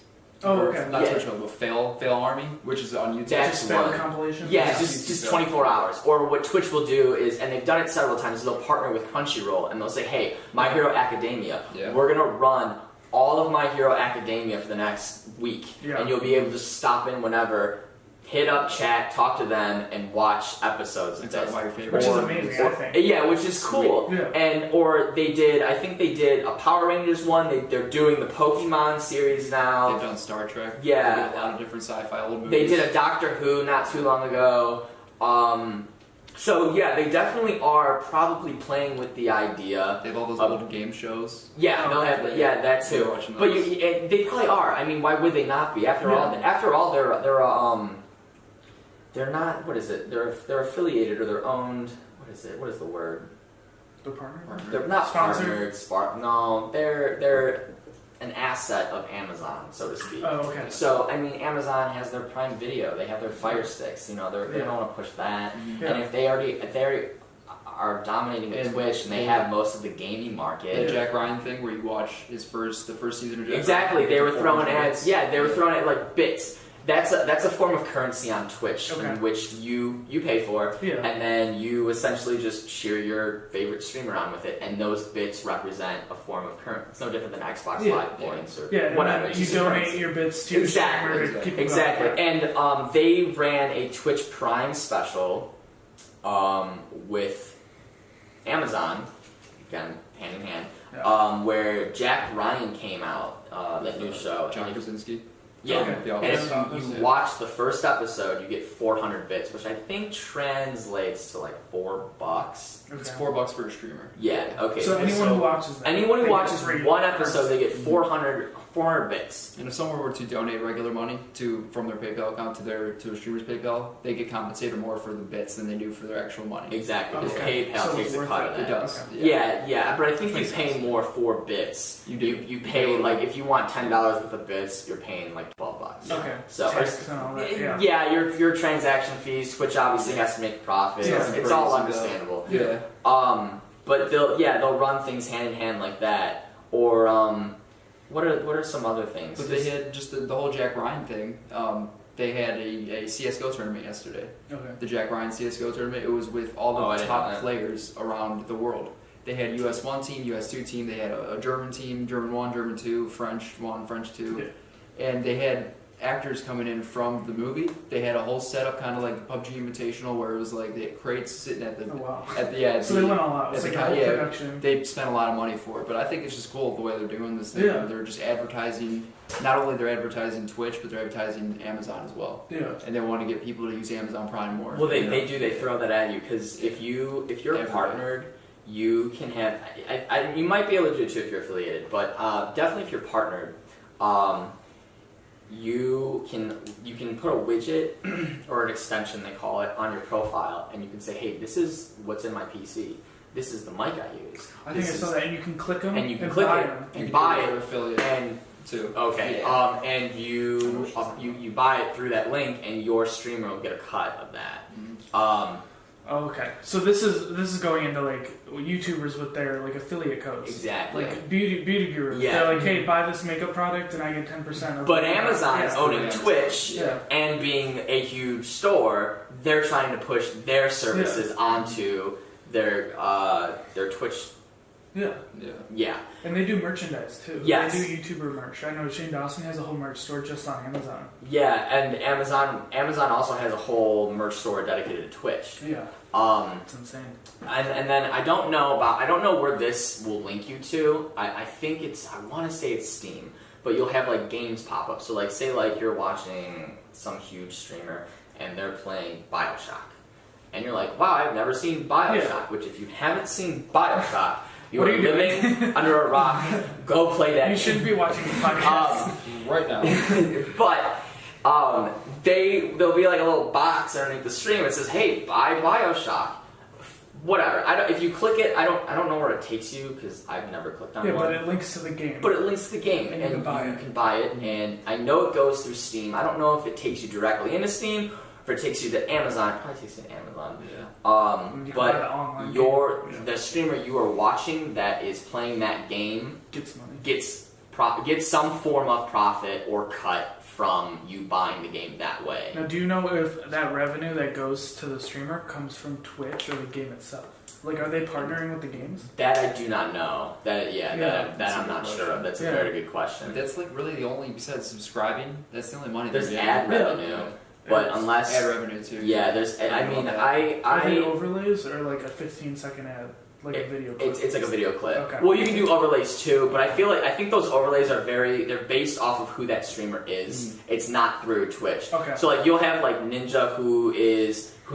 Oh, Or, okay. Not Yeah. Twitch fails, but Fail Army, which is on YouTube. That's Just fail one. compilation? Yeah, Yeah. just 24 hours. Or what Twitch will do is, and they've done it several times, is they'll partner with Crunchyroll and they'll say, hey, My Hero Academia, Yeah. we're going to run all of My Hero Academia for the next week. Yeah. And you'll be able to stop in whenever, hit up chat, talk to them, and watch episodes of And talk this. about your favorite. Which is Or- amazing, I think. Yeah, which is cool. Yeah. Or I think they did a Power Rangers one. They're doing the Pokemon series now. They've done Star Trek. Yeah. They did a lot of different sci-fi old movies. They did a Doctor Who not too long ago. So yeah, they definitely are probably playing with the idea. They have all those of- old game shows. Yeah, they'll have that We're too. watching But those. they probably are. I mean, why would they not be? After all, they're not. What is it? They're affiliated or they're owned. What is it? What is the word? The partner? They're not Sponsored? partnered. No, they're an asset of Amazon, so to speak. Oh, okay. So I mean, Amazon has their Prime Video. They have their Fire Sticks. You know, they don't want to push that. Yeah. And if they already are dominating with And- Twitch and they have most of the gaming market. The Jack Ryan thing where you watch the first season of Jack Exactly, Ryan. they were throwing ads. Yeah, they were throwing at like bits. That's a form of currency on Twitch Okay. in which you pay for, Yeah. and then you essentially just cheer your favorite streamer on with it, and those bits represent a form of currency. It's no different than Xbox Yeah. Live points or Yeah, and whatever. then It's you just a donate currency. your bits to Exactly. your streamer to keep it Exactly. going. And they ran a Twitch Prime special with Amazon, again, hand in hand, Yeah. where Jack Ryan came out, that new show. John and Krasinski. yeah, Okay. The and Office. if you watch the first episode, you get 400 bits, which I think translates to like $4. It's Okay. $4 for a streamer. Yeah, okay. So anyone who watches that, anyone who they get watches free one episode, they currency. get 400 bits. And if someone were to donate regular money from their PayPal account to a streamer's PayPal, they get compensated more for the bits than they do for their actual money. Exactly, because Okay. PayPal So takes it's a worth cut it. of It that. does. Yeah, yeah, but I think you Makes pay sense. more for bits. You do. You pay like if you want $10 worth of bits, you're paying like $12. Okay. So Tax and all that. Yeah. yeah, your transaction fees, which obviously has to make profit. Yeah. It's all Crazy, understandable. Yeah. But they'll run things hand in hand like that. Or what are some other things? But they had just the whole Jack Ryan thing. They had a CSGO tournament yesterday. Okay. The Jack Ryan CSGO tournament. It was with all Oh, I the didn't know top that. players around the world. They had US 1 team, US 2 team. They had a German team, German 1, German 2, French 1, French 2. And they had actors coming in from the movie. They had a whole setup, kind of like the PUBG Invitational, where it was like they had crates sitting at the Oh wow. at So they went all out. It's at like the a whole yeah, production. They spent a lot of money for it, but I think it's just cool the way they're doing this thing. Yeah. They're just advertising. Not only they're advertising Twitch, but they're advertising Amazon as well. Yeah. And they want to get people to use Amazon Prime more. Well, they Yeah. do. They throw that at you because if you're Everywhere. partnered, you can have. You might be able to do it too if you're affiliated, but definitely if you're partnered, you can put a widget or an extension, they call it, on your profile, and you can say, hey, this is what's in my PC. This is the mic I use. I think I This saw is- that, and you can click them And you can click buy it. them. you and can buy do it. for affiliate And too. okay, Yeah. and you buy it through that link, and your streamer will get a cut of that. Oh, okay. So this is going into like YouTubers with their like affiliate codes. Exactly. Like beauty gurus. Yeah. They're like, hey, buy this makeup product and I get 10% of. But the- Amazon yeah. owning Yeah. Twitch Yeah. and being a huge store, they're trying to push their services onto their Twitch. Yeah. Yeah. Yeah, And they do merchandise too. Yes. They do YouTuber merch. I know Shane Dawson has a whole merch store just on Amazon. yeah, and Amazon also has a whole merch store dedicated to Twitch. Yeah. It's insane. And then I don't know where this will link you to. I think I want to say it's Steam, but you'll have like games pop up. So like say like you're watching some huge streamer and they're playing BioShock, and you're like, wow, I've never seen BioShock. Yeah. Which if you haven't seen BioShock, you What are are you living under a rock. Go play that. You game. shouldn't be watching the podcast. Right now. But there'll be like a little box underneath the stream that says, "Hey, buy BioShock." Whatever. If you click it, I don't know where it takes you because I've never clicked on yeah, one. but it links to the game. But it links to the game, And and you you can buy it. And I know it goes through Steam. I don't know if it takes you directly into Steam, or if it takes you to Amazon. It probably takes you to Amazon. Yeah. You can buy the But online your game. the streamer you are watching that is playing that game Gets money. gets some form of profit or cut from you buying the game that way. Now, do you know if that revenue that goes to the streamer comes from Twitch or the game itself? Like, are they partnering with the games? That I do not know. That that's that a I'm good not question. sure of. That's a Yeah. very good question. That's like really the only, besides subscribing, that's the only money There's they're ad getting. revenue, Yeah. but unless Ad revenue too. yeah, there's. I mean, Are they I overlays or like a 15-second ad, like a video clip? it's like a video clip. Okay. Well, you can do overlays too, but I think those overlays are they're based off of who that streamer is. It's not through Twitch. Okay. So like you'll have like Ninja who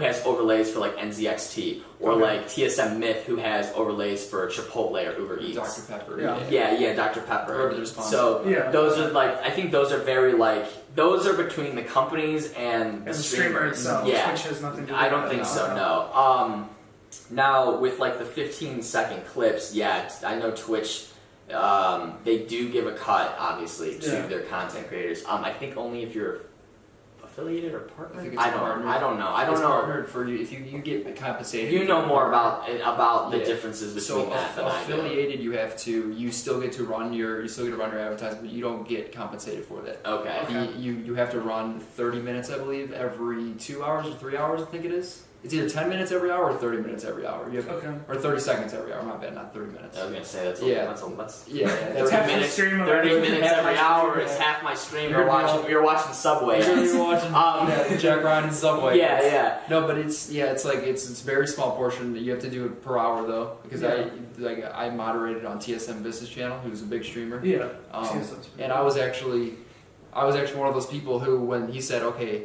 has overlays for like NZXT, or Okay. like TSM Myth who has overlays for Chipotle or Uber Eats. Dr. Pepper. Yeah. Yeah, Dr. Pepper. Whoever they're sponsored. So Yeah. those are like I think those are very like those are between the companies and And the streamer itself. Yeah. Twitch has nothing to do I with don't that. think so. Okay. No. Now with like the 15-second clips, yeah, I know Twitch. They do give a cut, obviously, to Yeah. their content creators. I think only if you're affiliated or partnered? I think it's I partnered. don't know. I don't It's know. partnered for you if you get compensated. You know more about the Yeah. differences between So that than I do. affiliated, you still get to run your advertisement, but you don't get compensated for that. Okay. Okay. You have to run 30 minutes, I believe, every 2 hours or 3 hours. I think it is. It's either 10 minutes every hour or 30 minutes every hour. You have, Okay. or 30 seconds every hour. My bad, not 30 minutes. I was gonna say that's Yeah. that's Yeah, That's 30 half the minutes. stream of 30 everything. minutes Half every my hour stream, is yeah. half my stream. You're You're watching Subway. You're ads. watching Jack Ryan and Subway. Yeah. No, but it's a very small portion. You have to do it per hour though, because I moderated on TSM Business Channel, who's a big streamer. Yeah. And I was actually one of those people who, when he said, okay,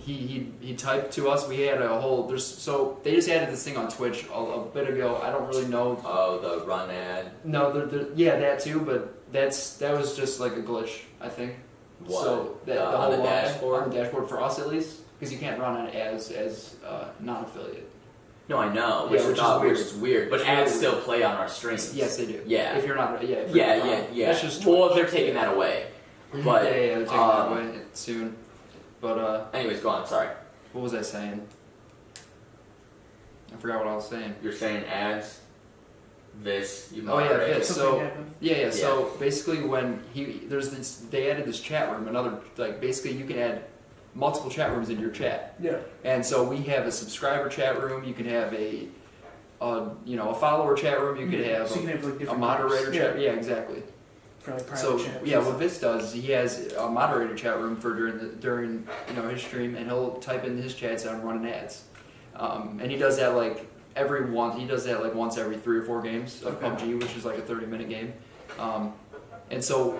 he typed to us. We had a whole so they just added this thing on Twitch a bit ago. I don't really know. Oh, the run ad. No, yeah, that too. But that was just like a glitch, I think. What? So the on whole the launch- dashboard? on the dashboard for us at least, because you can't run it as non-affiliate. No, I know, Yeah, which is weird. But It's ads really still weird. play on our streams. Yes, they do. Yeah. If you're not, if you're not, Yeah. That's just Well, Twitch. they're taking that away. But they're taking that away soon. But anyways, go on. Sorry, what was I saying? I forgot what I was saying. you're saying ads. You Oh, yeah, moderate. this. Something So- happened. Yeah. So basically, when they added this chat room. Basically, you can add multiple chat rooms in your chat. Yeah. And so we have a subscriber chat room. You can have a follower chat room. You could have So you can have like a different moderator groups. chat. Yeah, exactly. For like private So chats. yeah, what Vince does is he has a moderator chat room for during his stream, and he'll type in his chats and I'm running ads. And he does that once every 3 or 4 games of Okay. PUBG, which is like a 30-minute game. And so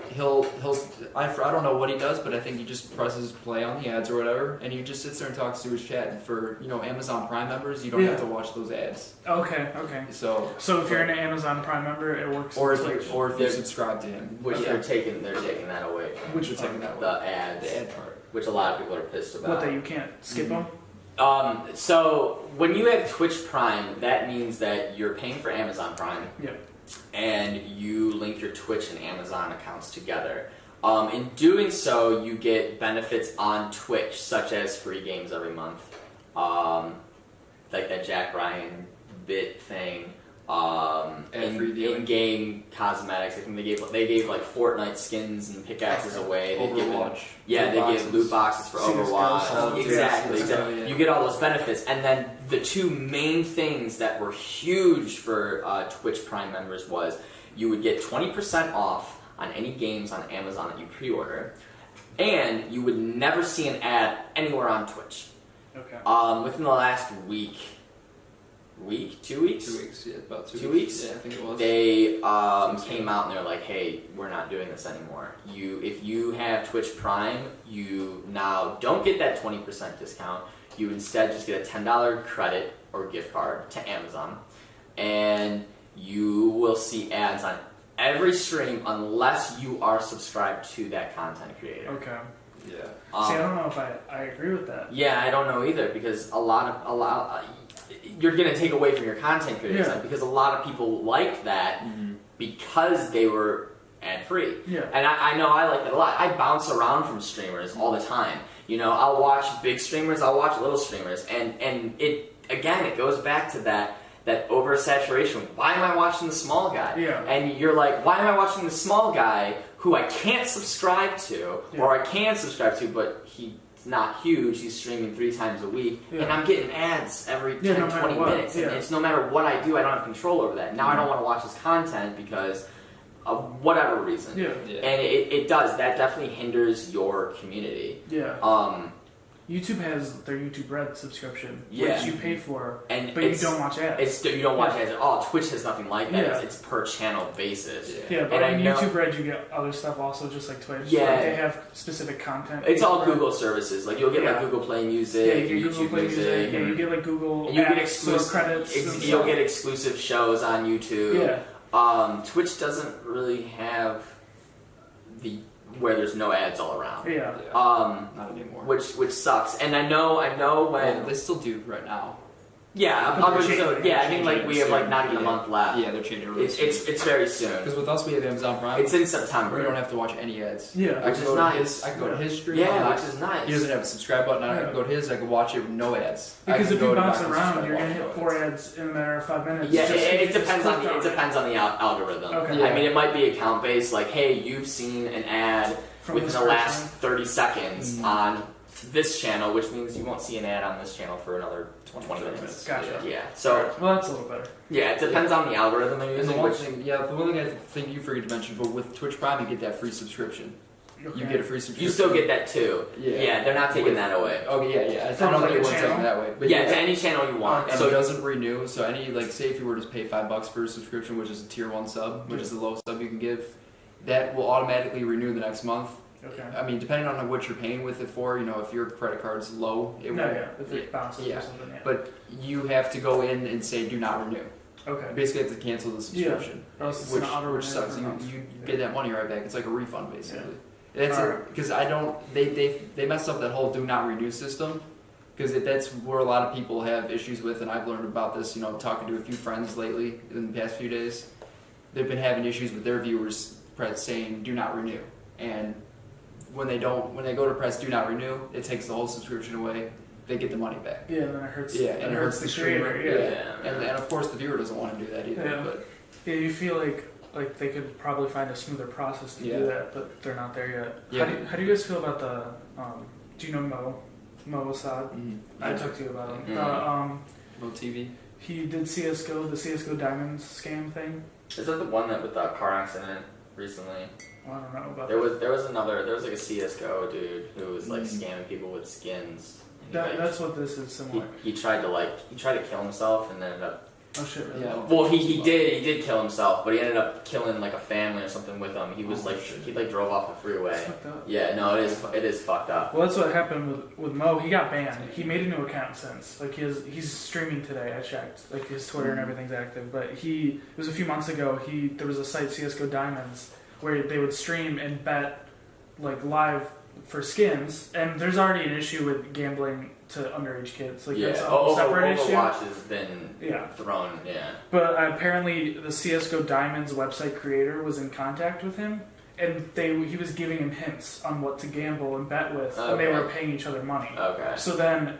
I don't know what he does, but I think he just presses play on the ads or whatever, and he just sits there and talks to his chat. And for Amazon Prime members, you don't have to watch those ads. Okay. So if you're an Amazon Prime member, it works. or on Twitch. if you They're- subscribe to him, Which yeah, they're taking that away. Which they're part? taking that away. The ads, The ad part. which a lot of people are pissed about. What that you can't skip Mhm. them. So when you have Twitch Prime, that means that you're paying for Amazon Prime. Yeah. And you link your Twitch and Amazon accounts together. In doing so, you get benefits on Twitch, such as free games every month, like that Jack Ryan bit thing, And free dealing. in-game cosmetics. I think they gave like Fortnite skins and pickaxes away. They've given- Overwatch. yeah, they give loot boxes for CS:GO, Overwatch. Exactly. CS:GO, yeah. You get all those benefits, and then the two main things that were huge for Twitch Prime members was you would get 20% off on any games on Amazon that you pre-order, and you would never see an ad anywhere on Twitch. Okay. Within the last week, 2 weeks, 2 weeks, yeah, about 2 2 weeks. weeks? Yeah, I think it was. they Seems came out and they're like, "Hey, we're not doing this anymore. If you have Twitch Prime, you now don't get that 20% discount. You instead just get a $10 credit or gift card to Amazon, and you will see ads on every stream unless you are subscribed to that content creator." Okay. Yeah. See, I don't know if I agree with that. Yeah, I don't know either, because you're gonna take away from your content creators, Yeah. like, because a lot of people like that because they were ad free. Yeah. And I know I like that a lot. I bounce around from streamers all the time. I'll watch big streamers, I'll watch little streamers, and it goes back to that oversaturation. Why am I watching the small guy? Yeah. And you're like, why am I watching the small guy who I can't subscribe to, or I can subscribe to, but he's not huge, he's streaming 3 times a week, Yeah. and I'm getting ads every 10, no matter 20 what, minutes, and yeah. it's no matter what I do, I don't have control over that. Now I don't want to watch his content because of whatever reason. Yeah. Yeah. And it does, that definitely hinders your community. Yeah. Um, YouTube has their YouTube Red subscription, Yeah. which you pay for, and but you it's- don't watch ads. you don't watch ads at all. Twitch has nothing like that. Yeah. It's per channel basis. Yeah, but And I on know- YouTube Red you get other stuff also, just like Twitch. Yeah. Like they have specific content. It's all for- Google services. Like you'll get like Yeah. Google Play Music, Yeah, you get YouTube Google Play Music, yeah, you get like Google and you get apps or exclusive credits. and You'll stuff. get exclusive shows on YouTube. Yeah. Twitch doesn't really have where there's no ads all around. Yeah. Not anymore. Which sucks. And I know Well, when they still do right now. Yeah, But probably they're so. changing Yeah, it. I mean, like we have like not even a Yeah. month left. Yeah, they're changing it really It's very soon. Because with us, we have Amazon Prime. It's in we September. don't have to watch any ads. Yeah. I Which can is go nice. to his. I can go to his stream. Yeah, which is nice. He doesn't have a subscribe button. I Yeah. can go to his. I can watch it with no ads. I Because can if go you to bounce Doctor's around, subscribe you're gonna button, hit no 4 ads. ads in a matter of 5 minutes. Yeah, Just it because you depends just on the clicked it depends on the algorithm. Okay. I mean, it might be account based. Like, hey, you've seen an ad From within this the last person. 30 seconds Mhm. on this channel, which means you won't see an ad on this channel for another 20 minutes. Gotcha. Yeah. So Well, that's a little better. yeah, it depends on the algorithm they're And the using. one Which thing, the one thing I think you forget to mention, but with Twitch Prime, you get that free subscription. Okay. You get a free subscription. you still get that too. Yeah, they're not taking that away. Okay, yeah. I From, don't like, think a it was channel? taken that way. But Yeah, to any channel you want. Okay. And So it doesn't renew. So any like, say if you were to pay $5 for a subscription, which is a tier 1 sub, which is the lowest sub you can give, that will automatically renew the next month. Okay. I mean, depending on what you're paying with it for, if your credit card's low, it No, will. yeah. If it bounces Yeah. or something, yeah. But you have to go in and say do not renew. Okay. Basically, you have to cancel the subscription, Or else it's which an auto which renew sucks. every month. You get that money right back. It's like a refund basically. Yeah. That's Alright. because I don't. They messed up that whole do not renew system. Because that's where a lot of people have issues with, and I've learned about this, talking to a few friends lately in the past few days. They've been having issues with their viewers saying do not renew, and when they go to press do not renew, it takes the whole subscription away. They get the money back. Yeah, and then it hurts. Yeah, it hurts the streamer. creator. Yeah. Yeah. And of course the viewer doesn't want to do that either. Yeah. But Yeah, you feel like they could probably find a smoother process to Yeah. do that, but they're not there yet. Yeah. How do you guys feel about the? Do you know Mo Assad? mm, I talked to you about him. Mhm. no TV. He did CS:GO, the CS:GO Diamonds scam thing. is that the one that with the car accident recently? Well, I don't know about There was like a CS:GO dude who was like Mhm. scamming people with skins. And that. like, That's what this is similar. he tried to kill himself and then ended up. Oh shit! Really? Yeah. Well, he did kill himself, but he ended up killing like a family or something with him. He was Oh, like shit. he like drove off the freeway. It's fucked up. Yeah, no, it is fucked up. Well, that's what happened with Mo. He got banned. He made a new account since. Like he's streaming today. I checked. Like his Twitter and everything's active. But it was a few months ago. There was a site CS:GO Diamonds where they would stream and bet like live for skins. And there's already an issue with gambling to underage kids. Like that's a whole separate issue. Overwatch has been Yeah. thrown. Yeah. But apparently, the CS:GO Diamonds website creator was in contact with him, and he was giving him hints on what to gamble and bet with, and they Okay. were paying each other money. Okay. So then,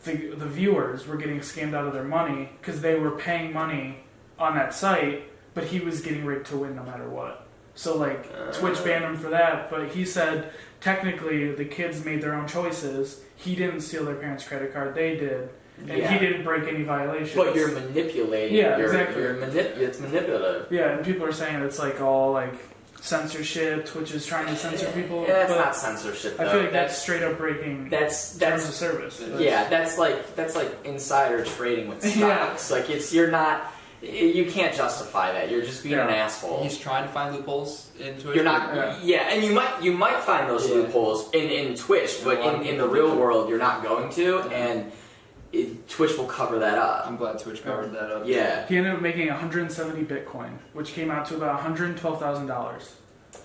the viewers were getting scammed out of their money because they were paying money on that site, but he was getting rigged to win no matter what. So like Twitch banned him for that, but he said technically the kids made their own choices. He didn't steal their parents' credit card; they did. And Yeah. he didn't break any violations. But you're manipulating. Yeah, exactly. It's manipulative. Yeah, and people are saying it's like all like censorship. Twitch is trying to censor people. Yeah, that's but not censorship. I Though. feel like that's straight up breaking that's terms of service. yeah. That's like insider trading with Yeah. stocks. Like you can't justify that. You're just being an asshole. He's trying to find loopholes in Twitch. You're not. Yeah, and you might find those Yeah. loopholes in Twitch, but A lot of in the people real do. world, you're not going to, and Twitch will cover that up. I'm glad Twitch covered that up. Yeah. He ended up making 170 Bitcoin, which came out to about $112,000.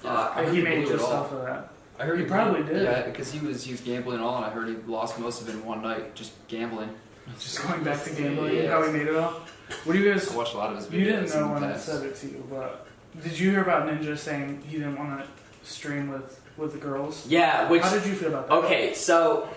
Yeah, I And heard he he made blew it just all. off of that. I heard He probably did. Yeah, because he was gambling all, and I heard he lost most of it in one night just gambling. Just going back to gambling, Yeah. how he made it all. What do you guys? I watched a lot of his videos. You didn't know in when the I past. said it to you, but did you hear about Ninja saying he didn't want to stream with the girls? Yeah. Which How did you feel about that? okay, so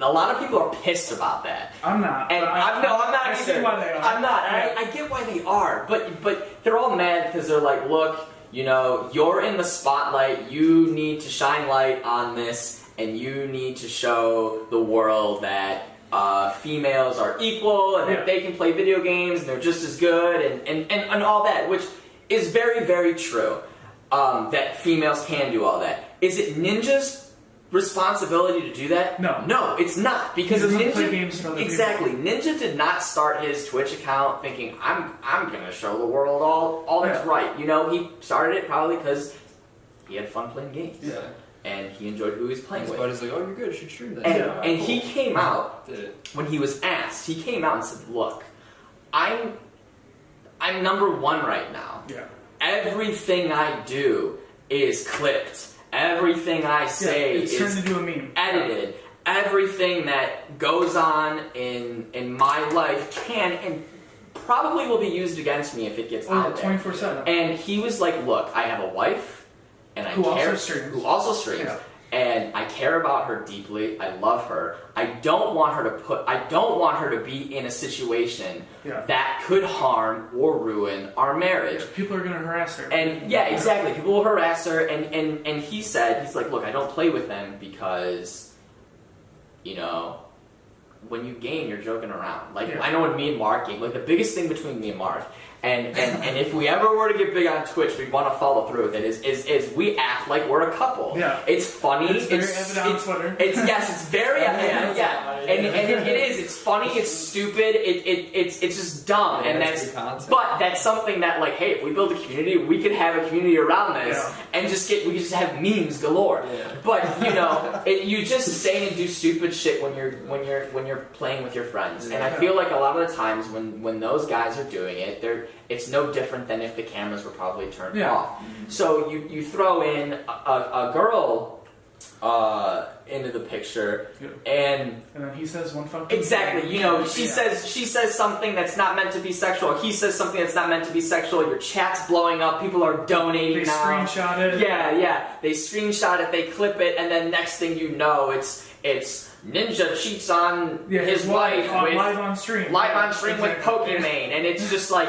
a lot of people are pissed about that. I'm not. And but I'm not I see either. why they are. I'm not. And Yeah. I get why they are, but they're all mad because they're like, look, you're in the spotlight. You need to shine light on this, and you need to show the world that females are equal and Yeah. that they can play video games and they're just as good and all that, which is very, very true. That females can do all that. Is it Ninja's responsibility to do that? No. It's not, because He doesn't Ninja play games for other exactly. Ninja did not start his Twitch account thinking I'm gonna show the world all that's Yeah. right. He started it probably because he had fun playing games. Yeah. And he enjoyed who he was playing His with. buddy's like, oh, you're good. You should stream that. And, Yeah. and he came out Did it. when he was asked. He came out and said, "Look, I'm number one right now. Yeah. Everything I do is clipped. Everything I say it's turned is into a meme. edited. everything that goes on in my life can and probably will be used against me if it gets out there. 24/7. And he was like, look, I have a wife, and I Who care, also streams. who also streams, Yeah. and I care about her deeply. I love her. I don't want her to be in a situation Yeah. that could harm or ruin our marriage. People are gonna harass her. And yeah, exactly. People will harass her, and he said, he's like, look, I don't play with them because, you know, when you game, you're joking around. Like, Yeah. I know when me and Mark game, like the biggest thing between me and Mark, and if we ever were to get big on Twitch, we want to follow through with it, is we act like we're a couple. Yeah. It's funny. It's very evident on Twitter. It's very evident, yeah. And it is. It's funny. It's stupid. It's just dumb. Yeah, and that's that's good content. but that's something that, like, hey, if we build a community, we could have a community around this, Yeah. and we could just have memes galore. Yeah. But you know, you just say and do stupid shit when you're playing with your friends. And I Yeah. feel like a lot of the times when those guys are doing it, it's no different than if the cameras were probably turned Yeah. off. So you throw in a girl into the picture, and And then he says one fucking exactly, thing. you know, she Yeah. says something that's not meant to be sexual. He says something that's not meant to be sexual. Your chat's blowing up. People are donating They now. screenshot it. Yeah. They screenshot it. They clip it, and then next thing you know, it's Ninja cheats on Yeah, his wife with live on stream. live on stream with Exactly. Pokimane, and it's just like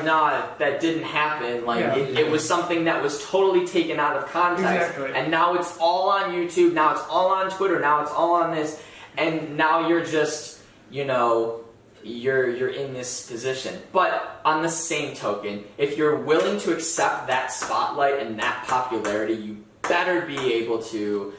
nah, that didn't happen. Like Yeah. it was something that was totally taken out of context, Exactly. and now it's all on YouTube. Now it's all on Twitter. Now it's all on this, and now you're just, you know, you're in this position. But on the same token, if you're willing to accept that spotlight and that popularity, you better be able to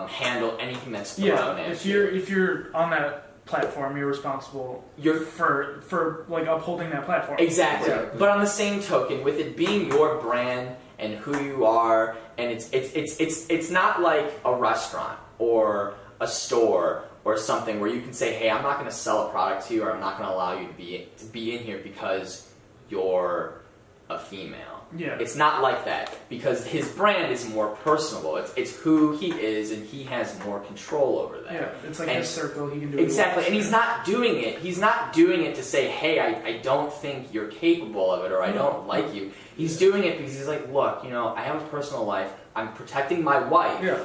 handle anything that's thrown Yeah, at if you. you're on that platform, you're responsible You're for like upholding that platform. exactly. Exactly. But on the same token, with it being your brand and who you are, and it's not like a restaurant or a store or something where you can say, hey, I'm not going to sell a product to you, or I'm not going to allow you to be in here because you're a female. Yeah. It's not like that, because his brand is more personable. It's who he is, and he has more control over that. Yeah, it's like And- his circle. He can do Exactly, what he and he's wants. not doing it. He's not doing it to say, hey, I don't think you're capable of it, or I don't like you. He's doing it because he's like, look, you know, I have a personal life. I'm protecting my wife. Yeah.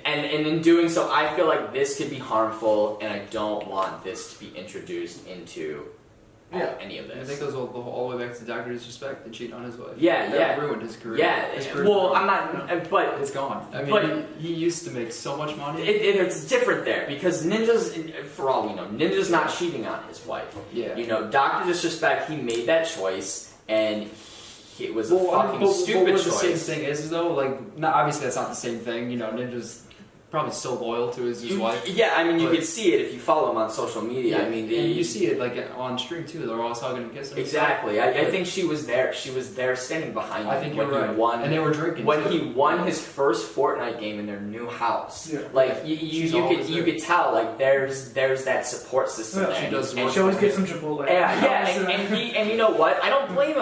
And in doing so, I feel like this could be harmful, and I don't want this to be introduced into any of I this. think it goes all the way back to Dr. Disrespect and cheat on his wife. Yeah, That yeah. ruined his career. Yeah, His career well, ruined. I'm not, but It's gone. I mean, But- he used to make so much money. it's different there, because Ninja's, for all we know, Ninja's not cheating on his wife. Yeah. You know, Dr. Disrespect, he made that choice, and it was a fucking but stupid what the same choice. thing is though, like, not, obviously that's not the same thing. You know, Ninja's probably still loyal to his wife. Yeah, I mean, you But- could see it if you follow him on social media. I mean, and you see it like on stream too. They're always hugging and kissing. exactly. I think she was there. She was there, standing behind him I think when you're he right. won. And they were drinking. When too. he won his first Fortnite game in their new house, Yeah. like She's you always could there. tell, like there's that support system Yeah, there. she does And work She always gets some Chipotle. Yeah, and you know what? I don't blame him.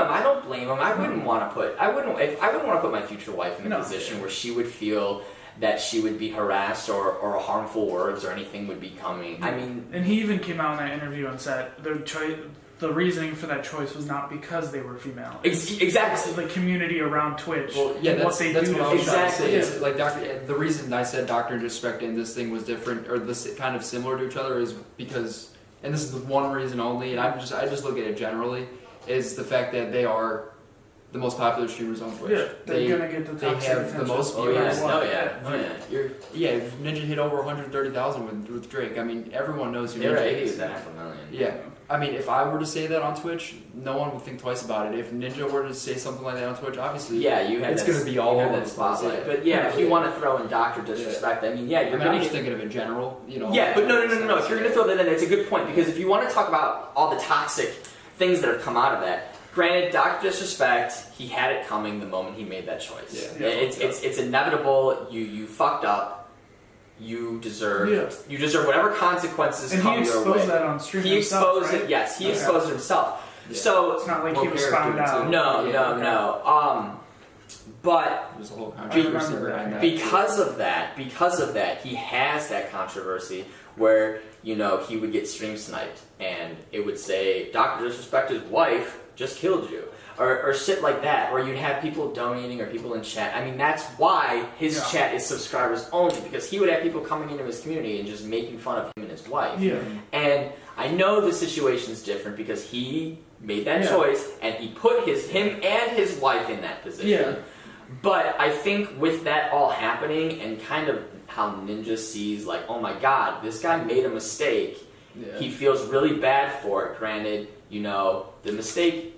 I wouldn't want to put. I wouldn't want to put my future wife in a No. position where she would feel that she would be harassed or harmful words or anything would be coming. I mean, And he even came out in that interview and said the reasoning for that choice was not because they were female. It's exactly. the community around Twitch. Well, yeah, and that's what they that's do. what I to was trying to Exactly. say. Is, like the reason I said Doctor Disrespect and this thing was different, or this kind of similar to each other, is because, and this is the one reason only, and I just look at it generally, is the fact that they are the most popular streamers on Twitch. Yeah, they're gonna get the they toxic have attention. the most Oh yeah, viewers. oh yeah, oh yeah. You're Yeah, Ninja hit over 130,000 with Drake. I mean, everyone knows who they're Ninja at is. 500,000. Yeah. I mean, if I were to say that on Twitch, no one would think twice about it. If Ninja were to say something like that on Twitch, obviously, Yeah, you have it's that, going to be all you have over that the spotlight. place. But yeah, if you Yeah. want to throw in Doctor Disrespect, I mean, yeah, I you're mean, gonna I'm get. just thinking of in general, you know. Yeah, but no. If you're going to throw that in, it's a good point, because if you want to talk about all the toxic things that have come out of that, granted, Dr. Disrespect, he had it coming the moment he made that choice. Yeah. It's inevitable. You fucked up. You deserve whatever consequences And come he your way. exposed that on stream He himself, exposed right? it. Yes, he Okay. exposed it himself. Yeah. So It's not like More he was character found too. out. no. But There's a whole controversy remember behind that. because of that, he has that controversy where, you know, he would get stream sniped and it would say, Dr. Disrespect's wife just killed you. Or shit like that, or you'd have people donating or people in chat. I mean, that's why his chat is subscribers only, because he would have people coming into his community and just making fun of him and his wife. Yeah. And I know the situation's different because he made that choice and he put him and his wife in that position. Yeah. But I think with that all happening and kind of how Ninja sees, like, oh my god, this guy made a mistake. Yeah. He feels really bad for it. Granted, you know, the mistake.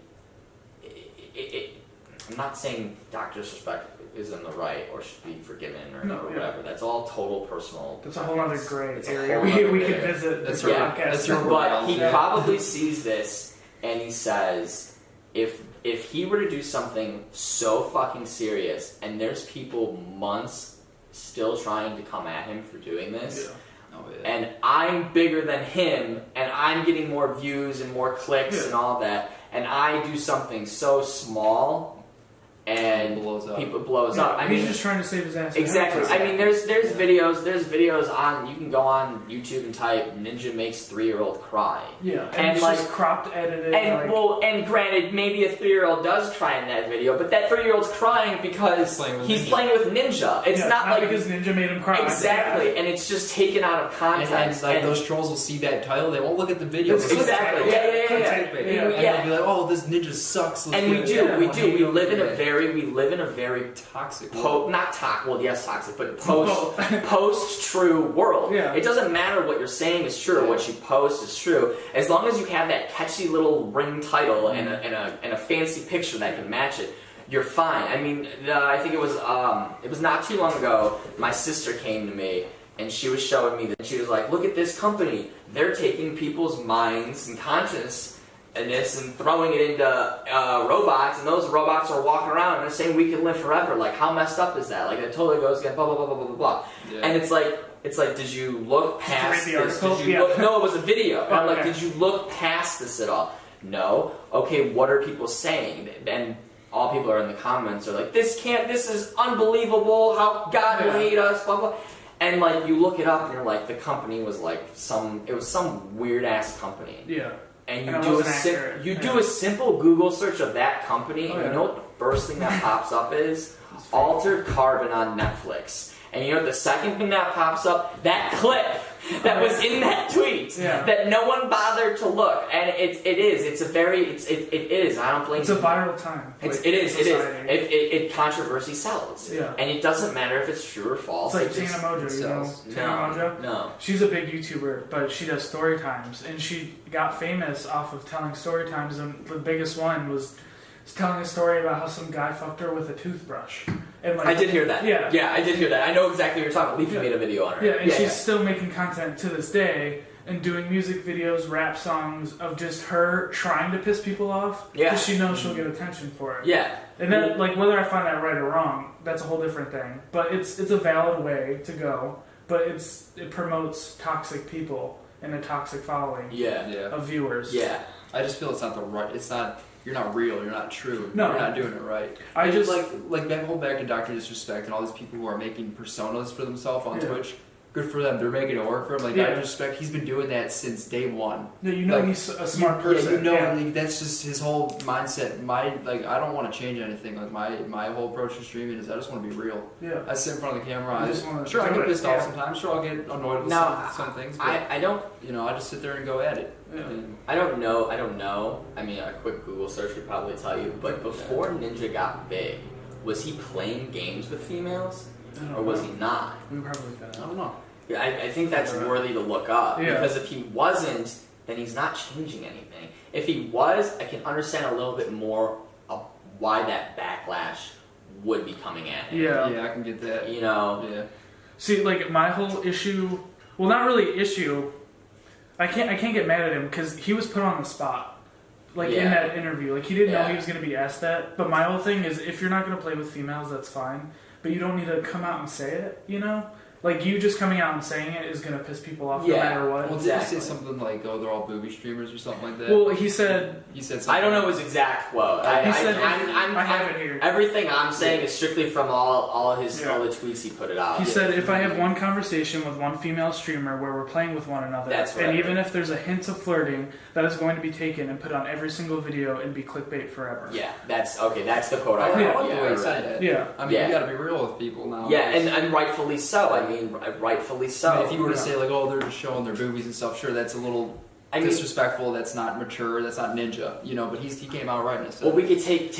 I'm not saying Dr. Disrespect is in the right or should be forgiven or whatever. That's all total personal. That's a whole other gray It's a area whole other we could area. visit. That's this right. podcast. That's your But he Yeah. probably sees this and he says, if he were to do something so fucking serious and there's people months still trying to come at him for doing this, Oh, yeah. and I'm bigger than him, and I'm getting more views and more clicks and all that, and I do something so small, and Blows up. people blows up. I he's mean, just trying to save his ass. exactly. I mean, there's videos on. You can go on YouTube and type "Ninja makes 3-year-old cry." Yeah, and, And it's like- just cropped, edited. And like, and granted, maybe a 3-year-old does cry in that video, but that 3-year-old's crying because he's Ninja. playing with Ninja. It's yeah, not like because Ninja made him cry. exactly, and it's just taken out of And context. like and- those trolls will see that title, they won't look at the video. It's exactly, yeah. Clickbait. Yeah. And Yeah. they'll be like, "Oh, this ninja sucks." Let's And we get do, it." we do. We live in a Yeah. very toxic. not toxic. Well, yes, toxic, but post true world. Yeah. It doesn't matter what you're saying is true or what you post is true, as long as you have that catchy little ring title and a fancy picture that can match it. You're fine. I mean, I think it was not too long ago. My sister came to me and she was showing me that she was like, "Look at this company. They're taking people's minds and consciousness." And throwing it into robots, and those robots are walking around and they're saying we can live forever. Like, how messed up is that? Like, it totally goes against blah blah blah blah blah blah. Yeah. And it's like, did you look past read the this? article? Did you Yeah. look? No, it was a video. And I'm like, Okay. did you look past this at all? No. Okay, what are people saying? And all people are in the comments are like, this is unbelievable. How God will hate us. Blah blah. And like, you look it up and you're like, the company was like some weird ass company. Yeah. And And it you do wasn't accurate. do a simple Google search of that company, and yeah. you know what the first thing that pops up is? Altered Carbon on Netflix. And you know what the second thing that pops up? That clip that was in that tweet that no one bothered to look. And it is. I don't blame It's a you. viral time. It is. society. It controversy sells. Yeah. And it doesn't matter if it's true or false. It's like It just Tana Mojo, you know? sells. Tana Mojo? No. She's a big YouTuber, but she does story times, and she got famous off of telling story times, and the biggest one was telling a story about how some guy fucked her with a toothbrush. And like, I did hear that. Yeah. Yeah, I did hear that. I know exactly what you're talking about. Leafy made a video on her. Yeah, and she's still making content to this day and doing music videos, rap songs of just her trying to piss people off because she knows she'll get attention for it. Yeah. And then, like, whether I find that right or wrong, that's a whole different thing. But it's a valid way to go. But it promotes toxic people and a toxic following Yeah. of viewers. Yeah. I just feel it's not the right. It's not. You're not real. You're not true. No. You're not doing it right. I And just like that whole back to Dr. Disrespect and all these people who are making personas for themselves on Yeah. Twitch. Good for them. They're making it work for him. Like Dr. Disrespect, he's been doing that since day one. No, you know like, he's a smart person. Yeah, you know, like, that's just his whole mindset. I don't want to change anything. Like my whole approach to streaming is I just want to be real. Yeah. I sit in front of the camera. You just wanna I do get it, pissed off yeah. sometimes. Sure, I'll get annoyed with Now, some things. But I don't I just sit there and go at it. Yeah. And I don't know. I mean, a quick Google search would probably tell you. But before Ninja got big, was he playing games with females, or was he not? We probably got I don't know. Yeah, I think that's worthy to look up Yeah. because if he wasn't, then he's not changing anything. If he was, I can understand a little bit more of why that backlash would be coming at him. Yeah. Yeah, I can get that. You know. Yeah. See, like my whole issue, well, not really issue. I can't get mad at him because he was put on the spot, like in that interview. Like he didn't know he was going to be asked that. But my whole thing is, if you're not going to play with females, that's fine. But you don't need to come out and say it. You know, Like, you just coming out and saying it is going to piss people off no Yeah. matter what. Well, Exactly. did he say something like, "Oh, they're all booby streamers" or something like that? Well, he said... He said something. I don't know his exact quote. He said, I have it here. Everything I'm saying is strictly from all the tweets he put it out. He said, if I have one conversation with one female streamer where we're playing with one another, That's and right. even if there's a hint of flirting, that is going to be taken and put on every single video and be clickbait forever. Yeah, that's okay. That's the quote I I heard. like Yeah, the way he right. said it. Yeah. I mean, Yeah. you got to be real with people now. Yeah, and rightfully so. I mean, rightfully so. I mean, if you were to Yeah. say like, "Oh, they're just showing their boobies and stuff," sure, that's a little disrespectful. That's not mature. That's not Ninja. You know, but he came out right and said. Well, we could take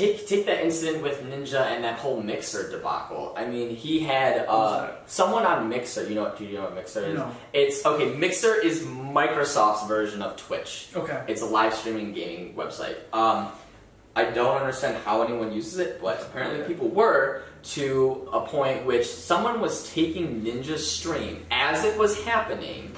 that incident with Ninja and that whole Mixer debacle. I mean, he had someone on Mixer. Do you know what Mixer is? No. It's okay. Mixer is Microsoft's version of Twitch. Okay. It's a live streaming gaming website. I don't understand how anyone uses it, but apparently people were, to a point which someone was taking Ninja's stream as it was happening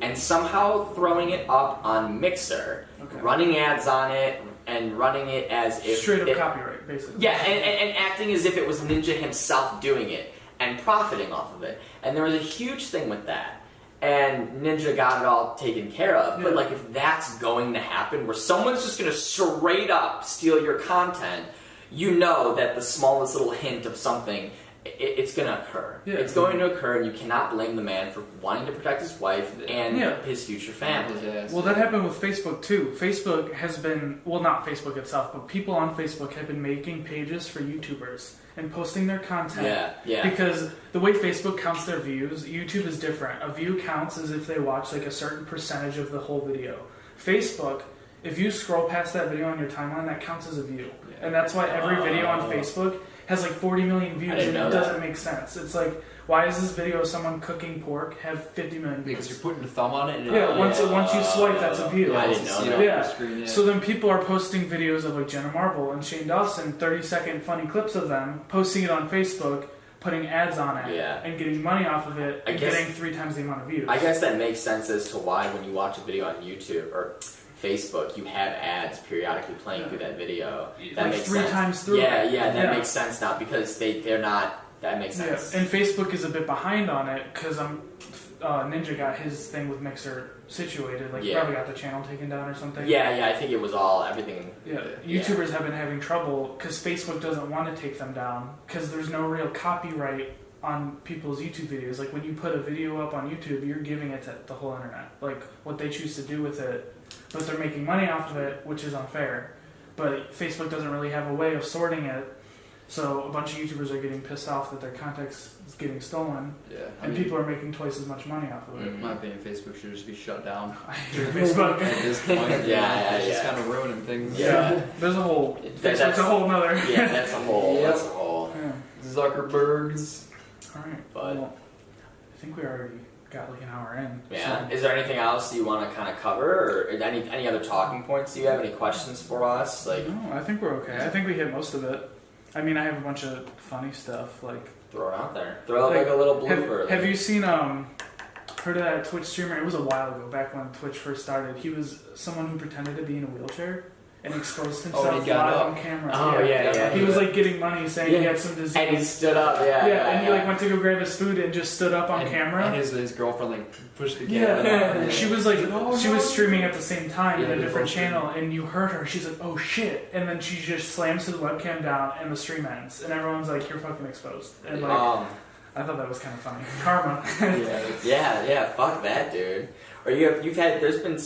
and somehow throwing it up on Mixer, Okay. running ads on it, and running it as if Straight up it, copyright, basically. yeah, and acting as if it was Ninja himself doing it and profiting off of it. And there was a huge thing with that. And Ninja got it all taken care of. But Yeah. like, if that's going to happen, where someone's just going to straight up steal your content, you know that the smallest little hint of something, it's going to occur. Yeah. It's going to occur, and you cannot blame the man for wanting to protect his wife and Yeah. his future family. His ass. Well, that happened with Facebook too. Facebook has been, well, not Facebook itself, but people on Facebook have been making pages for YouTubers and posting their content. Yeah. Because the way Facebook counts their views, YouTube is different. A view counts as if they watch like a certain percentage of the whole video. Facebook, if you scroll past that video on your timeline, that counts as a view. Yeah. And that's why every video on Facebook has like 40 million views, I didn't and know it that. doesn't make sense. It's like, why is this video of someone cooking pork have 50 million views? because you're putting your thumb on it. And Yeah, once you swipe, that's a view. I didn't know that. Yeah. Screen, So then people are posting videos of like Jenna Marble and Shane Dawson, 30-second funny clips of them, posting it on Facebook, putting ads on it, Yeah. and getting money off of it, I and guess- getting 3 times the amount of views. I guess that makes sense as to why when you watch a video on YouTube or Facebook, you have ads periodically playing through that video. That like makes 3 sense. times through. Yeah, it. that makes sense now because they're not. That makes Yeah, sense. and Facebook is a bit behind on it because Ninja got his thing with Mixer situated. Like, he Yeah. probably got the channel taken down or something. Yeah, I think it was everything. Yeah, Yeah. YouTubers have been having trouble because Facebook doesn't want to take them down because there's no real copyright on people's YouTube videos. Like, when you put a video up on YouTube, you're giving it to the whole internet. Like, what they choose to do with it, but they're making money off of it, which is unfair. But Facebook doesn't really have a way of sorting it, so a bunch of YouTubers are getting pissed off that their content's getting stolen, Yeah, and people are making twice as much money off of it. In my opinion, Facebook should just be shut down I hate Facebook. at this point. Yeah, it's just yeah. kind of ruining things. Yeah. There's a whole. That's- Facebook's a whole nother. Yeah, that's a whole. Yep. That's a whole. Yeah. Zuckerbergs. All right. But- Well, I think we already got like an hour in. Yeah. So. Is there anything else you want to kind of cover, or any other talking points? Do you have any questions for us? Like, No, I think we're okay. I think we hit most of it. I mean, I have a bunch of funny stuff. Like, throw it out there. Throw out like a little blooper. have you seen heard of that Twitch streamer? It was a while ago, back when Twitch first started. He was someone who pretended to be in a wheelchair and exposed himself and he got live up. on camera. Oh yeah. He was like getting money, saying he Yeah. had some disease. And he stood up. Yeah. and he like went to go grab his food and just stood up on camera. And his girlfriend like pushed the Yeah, camera. she was like, Oh, she no. was streaming at the same time in Yeah, a they different both channel, and you heard her. She's like, "Oh shit!" And then she just slams his webcam down, and the stream ends, and everyone's like, "You're fucking exposed." And like, I thought that was kind of funny. Karma. Yeah. Fuck that, dude. Or there's been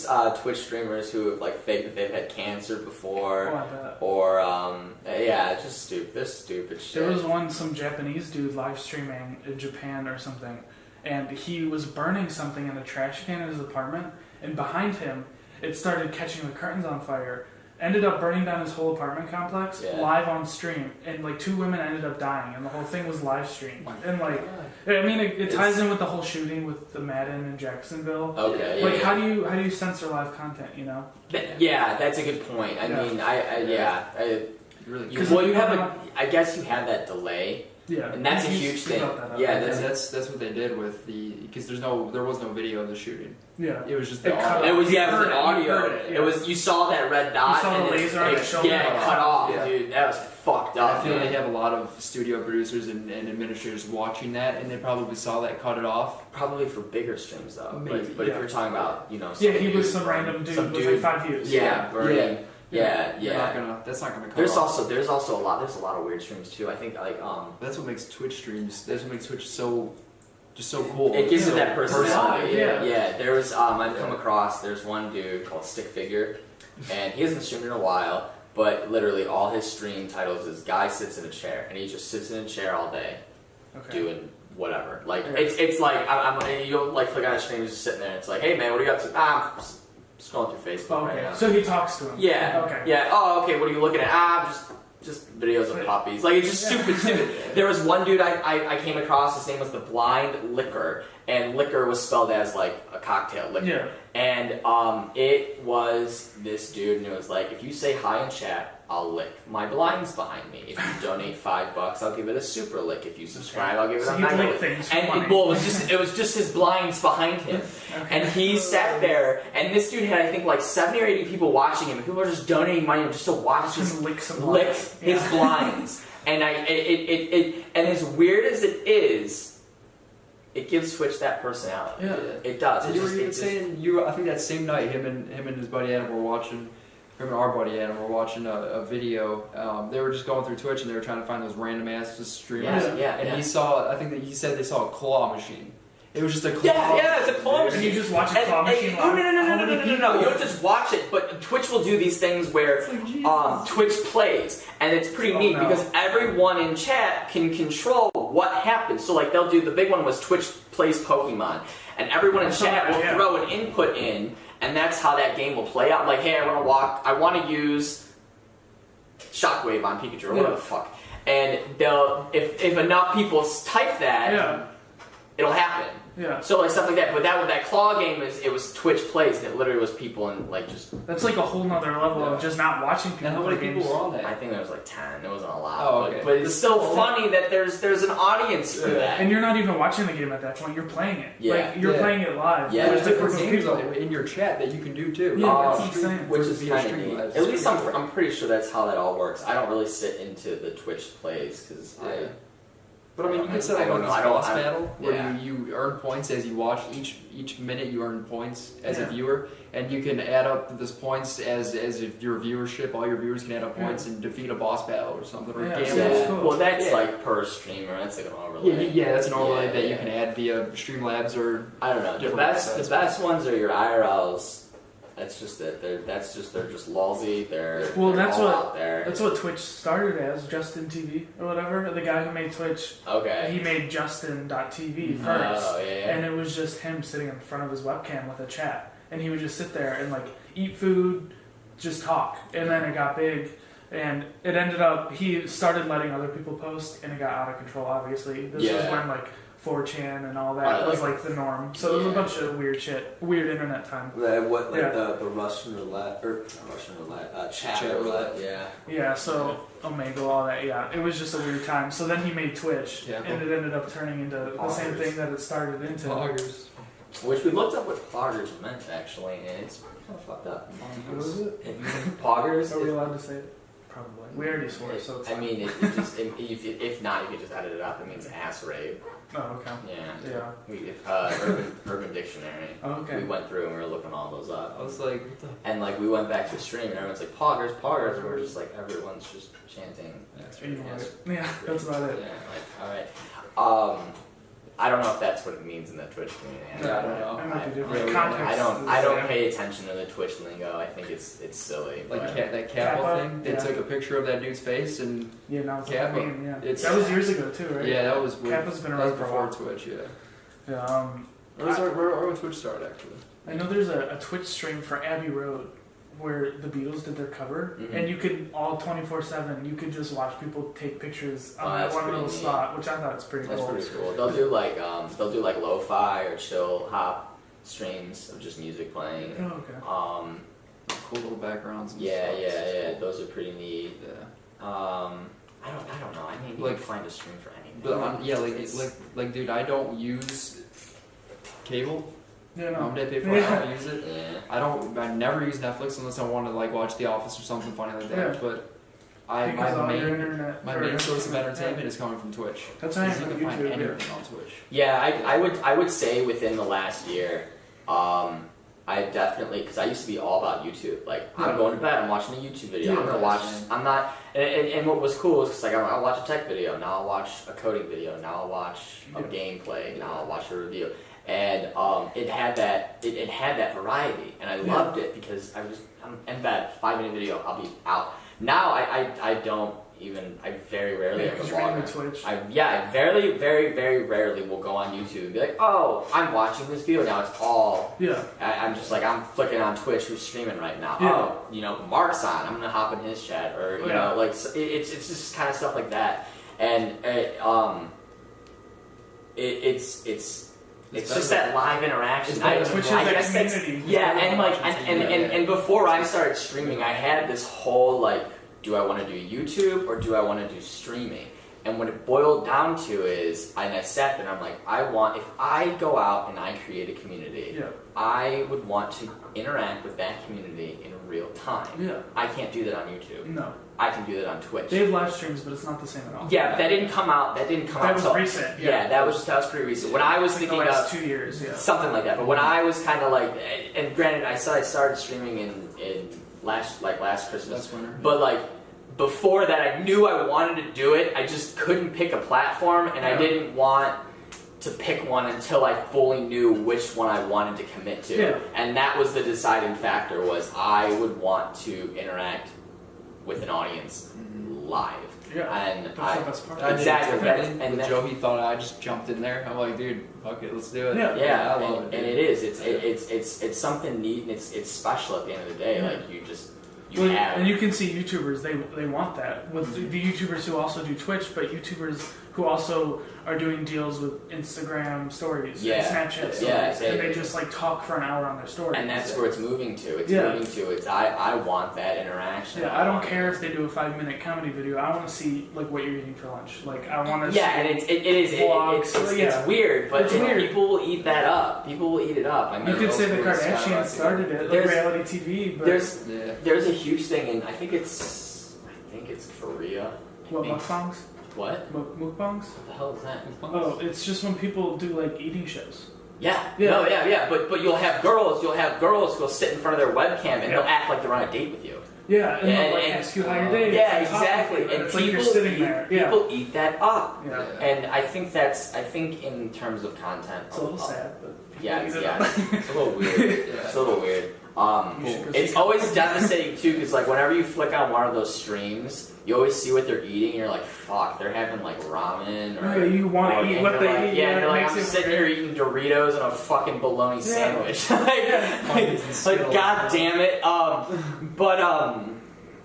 Twitch streamers who have like faked that they've had cancer before, Oh, I bet. or it's just stupid. This stupid shit. There was some Japanese dude live streaming in Japan or something, and he was burning something in a trash can in his apartment, and behind him, it started catching the curtains on fire. Ended up burning down his whole apartment complex Yeah. live on stream, and like 2 women ended up dying, and the whole thing was live streamed. And like, I mean, it ties in with the whole shooting with the Madden in Jacksonville. Okay. Like, yeah. how do you censor live content? You know? Yeah, that's a good point. I Yeah. mean, Really you have people I guess you have that delay Yeah, And that's a He- huge he thing. brought that up. Yeah, And that's what they did with because there was no video of the shooting. yeah. It was just the It cut audio. It was You it was heard an it, you audio. heard it, yeah. It was you saw that red dot. saw and the it- laser on it, the shoulder. Yeah, it cut off, Yeah. dude. That was fucked I up. feel man. they have a lot of studio producers and administrators watching that, and they probably saw that, cut it off. Probably for bigger streams though. Maybe, But yeah. if you're talking about Yeah, he was some random dude with like 5 views. Yeah, burning. Yeah, They're not gonna. That's not gonna cut There's off. also a lot of weird streams too. I think like That's what makes Twitch streams. That's what makes Twitch so cool. it gives it So that personality. personal, yeah. Yeah. There was I've come across there's one dude called Stick Figure, and he hasn't streamed in a while. But literally all his stream titles is guy sits in a chair, and he just sits in a chair all day Okay. doing whatever. Like Yeah. it's like I'm you'll like flick on a stream, he's just sitting there. And it's like, hey man, what are you up to? I'm scrolling through Facebook Oh, right okay. now. So he talks to him. Yeah. Okay. Yeah. Oh, okay. What are you looking at? Just videos of puppies. Like it's just stupid. There was one dude I came across. His name was the Blind Liquor, and liquor was spelled as like a cocktail liquor. Yeah. And it was this dude, and it was like, if you say hi in chat, I'll lick my blinds behind me. If you donate $5, I'll give it a super lick. If you subscribe, I'll give it So a he'd mega lick lick. things for And money. well, it was just his blinds behind him. Okay. And he sat there, and this dude had, I think, like 70 or 80 people watching him, and people were just donating money just to watch Just him lick some lick blinds. his Yeah. blinds. And and as weird as it is, it gives Twitch that personality. Yeah. It does. And It you were just- even it just- saying I think that same night him and his buddy Adam were watching. Him and our buddy Adam were watching a video. They were just going through Twitch and they were trying to find those random ass streamers. Yeah. And he saw. I think that he said they saw a claw machine. It was just a claw. Yeah, it's a claw And machine. you just watch a claw machine no, live? no. How many You people? don't just watch it, but Twitch will do these things where It's like, Jesus. Twitch plays, and it's pretty Oh, neat no. because everyone in chat can control what happens. So like they'll do the big one was Twitch plays Pokemon, and everyone in I saw chat that, will yeah. throw an input in, and that's how that game will play out. Like, hey, I want to use Shockwave on Pikachu or whatever the fuck, and they'll if enough people type that, Yeah. it'll happen. Yeah. So like stuff like that, but that claw game it was Twitch plays, and it literally was people in like just That's like a whole nother level Yeah. of just not watching people And how play many people games. were on I that? think there was like 10. It wasn't a lot, Oh, okay. but it's still funny that there's an audience for that. And you're not even watching the game at that point. You're playing it. Yeah. Like you're Yeah. playing it live. Yeah. There's There's a group different of games people. though in your chat that you can do too. Yeah, that's Stream- insane. Which is via kind of stream neat. lives. At least I'm pretty sure that's how that all works. I don't really sit into the Twitch plays because Yeah. But I mean, you can set I up don't like know. this I don't- boss I- battle where yeah. you earn points as you watch. Each minute you earn points as a Yeah. viewer, and you can add up those points as if your viewership, all your viewers can add up points and defeat a boss battle or something, or Yeah, gamble. so that's cool. Well, that's Yeah. like per streamer. That's like an overlay. Yeah, that's an overlay Yeah, that you yeah. can add via Streamlabs or I don't know. The Different best size. ones are your IRLs. That's just it. They're just lolsy. They're Well, they're that's all what- out there. That's what Twitch started as, Justin TV or whatever. The guy who made Twitch, Okay. he made Justin.tv Mhm. first. Oh yeah. And it was just him sitting in front of his webcam with a chat. And he would just sit there and like eat food, just talk. And then it got big. And it ended up, he started letting other people post and it got out of control, obviously. This was Yeah. when like 4chan and all that Right, was like- like the norm. So it was a Yeah. bunch of weird shit. Weird internet time. What like Yeah. the Russian roulette or not Russian roulette, chat Chat roulette. Yeah. Yeah, so Omega, all that, yeah. It was just a weird time. So then he made Twitch, Yeah. and it ended up turning into the same Poggers. thing that it started into. Poggers. Which we looked up what poggers meant actually, and it's kind of fucked up. What is it? Poggers. Are we allowed to say it? Probably. We already swore, so it's I fine. mean, if not, you could just edit it up. It means ass rape. Oh, okay. Yeah. Yeah. We Urban Dictionary. Oh, okay. We went through and we were looking all those up. I was like, what the? And like we went back to stream and everyone's like poggers, and we're just like everyone's just chanting. That's Are you Yes. right? Yeah, that's about it. Yeah, like all right. I don't know if that's what it means in the Twitch community. Yeah, I don't know. It might be different. really Context I is- don't yeah. pay attention to the Twitch lingo. I think it's silly. Like but- that Kappa Kappa, thing. They yeah. took a picture of that dude's face and Yeah, now it's like Kappa. a meme, yeah. It's- That was years ago, too, right? yeah, that was weird. Kappa's been That was around for a before while. Twitch. Yeah. Yeah, Where would Twitch start actually? I know there's a Twitch stream for Abbey Road where the Beatles did their cover, Mhm. and you could all 24/7. You could just watch people take pictures Oh, on that that's one pretty little neat. spot, which I thought was pretty That's cool. pretty cool. They'll do like lo-fi or chill hop streams of just music playing. Oh, okay. Um, Cool little backgrounds. And yeah, stuff. yeah, It's yeah. cool. Those are pretty neat. Yeah. I don't know. I mean, you Like- can find a stream for anything. But yeah, It's- like, dude, I don't use cable. Yeah, no. Mom, dad pay for it. I don't use it. Yeah. I never use Netflix unless I want to like watch The Office or something funny like that. Yeah. But Because all your my internet. my or- main source of entertainment is coming from Twitch. That's how I Because am you on can find YouTube. anything on Twitch. Yeah, I would say within the last year, I definitely, because I used to be all about YouTube. Like, I'm Yeah. going to bed, I'm watching a YouTube video. Yeah, I'm gonna that's watch. same. I'm not. And what was cool is because like I'll watch a tech video, now I'll watch a coding video, now I'll watch a gameplay, now I'll watch a review, and it had that it had that variety, and I loved it because I'm in bed, 5-minute video, I'll be out. Now I don't even, I very rarely Yeah, ever because you're log mainly on. Twitch. I very rarely will go on YouTube and be like, oh, I'm watching this video now. It's all Yeah. I'm just like, I'm flicking on Twitch, who's streaming right now. Yeah. Oh, you know, Mark's on. I'm gonna hop in his chat, or you Yeah. know, like it's just kind of stuff like that, and it's just that live interaction. It's better than Twitch is I that guess that's- community. yeah, and like and before I started streaming, I had this whole like, do I want to do YouTube or do I want to do streaming? And what it boiled down to is, and I sat there and I'm like, if I go out and I create a community, Yeah. I would want to interact with that community in real time. Yeah. I can't do that on YouTube. No. I can do that on Twitch. They have live streams, but it's not the same at all. Yeah, but that didn't come out. That That was till- recent. Yeah, that was pretty recent. When I was I think thinking the last of 2 years. Yeah. something like that, but when I was kind of like, and granted, I started streaming in last Christmas, Last winter. but like before that, I knew I wanted to do it. I just couldn't pick a platform, and I Yeah. didn't want to pick one until I fully knew which one I wanted to commit to. Yeah. And that was the deciding factor. Was I would want to interact with an audience live. Yeah. And That's the best part. I did Exactly, too. that's- And and with that- Joe, he thought I just jumped in there. I'm like, dude, fuck it, let's do it. Yeah. Yeah, I love and it. it is. It's something neat, and it's special at the end of the day. Yeah. Like you Well, have. and you can see YouTubers, they want that. With the YouTubers who also do Twitch, but YouTubers who also are doing deals with Instagram stories Yeah. and Snapchat stories. Yeah, and they they- just like talk for an hour on their stories. And that's where it's moving to. It's Yeah. moving to. I want that interaction. Yeah, I don't care if they do a 5-minute comedy video. I want to see like what you're eating for lunch. Like I want to. Yeah, and Vlogs, it's yeah. weird, but It's weird. people will eat that up. People will eat it up. I mean, You could say the those Kardashians Starbucks- started it, like There's- reality TV. But Yeah. There's a huge thing, and I think it's Korea. what maybe. mukbangs? What? Mukbangs? What the hell is that? Oh, it's just when people do like eating shows. Yeah, Yeah. no, yeah. But you'll have girls who'll sit in front of their webcam and Yeah. they'll act like they're on a date with you. Yeah, and they'll like And- ask you how your day is. Yeah, and talk with exactly. you, And it's people like you're sitting eat, there. Yeah. people eat that up. Yeah. And I think in terms of content, It's a little sad, but Yeah, people eat it yeah. up. It's a little weird. It's a little weird. You should go It's see always it. devastating too, because like whenever you flick on one of those streams, you always see what they're eating. And you're like, fuck, they're having like ramen or. Yeah, you want or- to eat and what you're they like, eat. Yeah, and you're it like, makes I'm it sitting weird. here eating Doritos and a fucking bologna sandwich. like, Funyuns and like, Skittles. god damn it.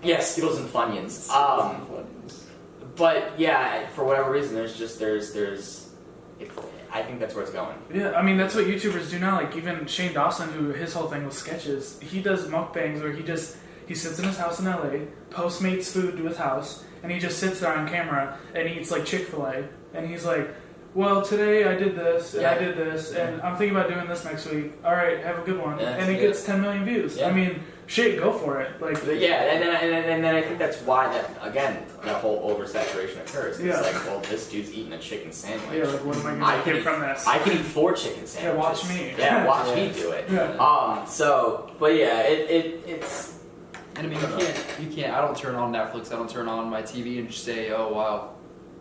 Yeah, Skittles and Funyuns. But yeah, for whatever reason, I think that's where it's going. Yeah, I mean that's what YouTubers do now. Like even Shane Dawson, who his whole thing was sketches, he does mukbangs where he sits in his house in LA, Postmates food to his house, and he just sits there on camera and eats like Chick-fil-A, and he's like, well, today I did this and I Yeah. did this, and I'm thinking about doing this next week. All right, have a good one, Yeah, and it that's gets 10 million views. Yeah. I mean, shit, go for it. Like But yeah, and then I think that's why that whole oversaturation occurs. It's Yeah. like, well, this dude's eating a chicken sandwich. yeah, like what am I I gonna can get eat- from this? I can eat 4 chicken sandwiches. Yeah, watch me. Yeah, watch Yeah. me do it. Yeah. But yeah, it's And I mean, you can't. I don't turn on Netflix. I don't turn on my TV and just say, "Oh wow,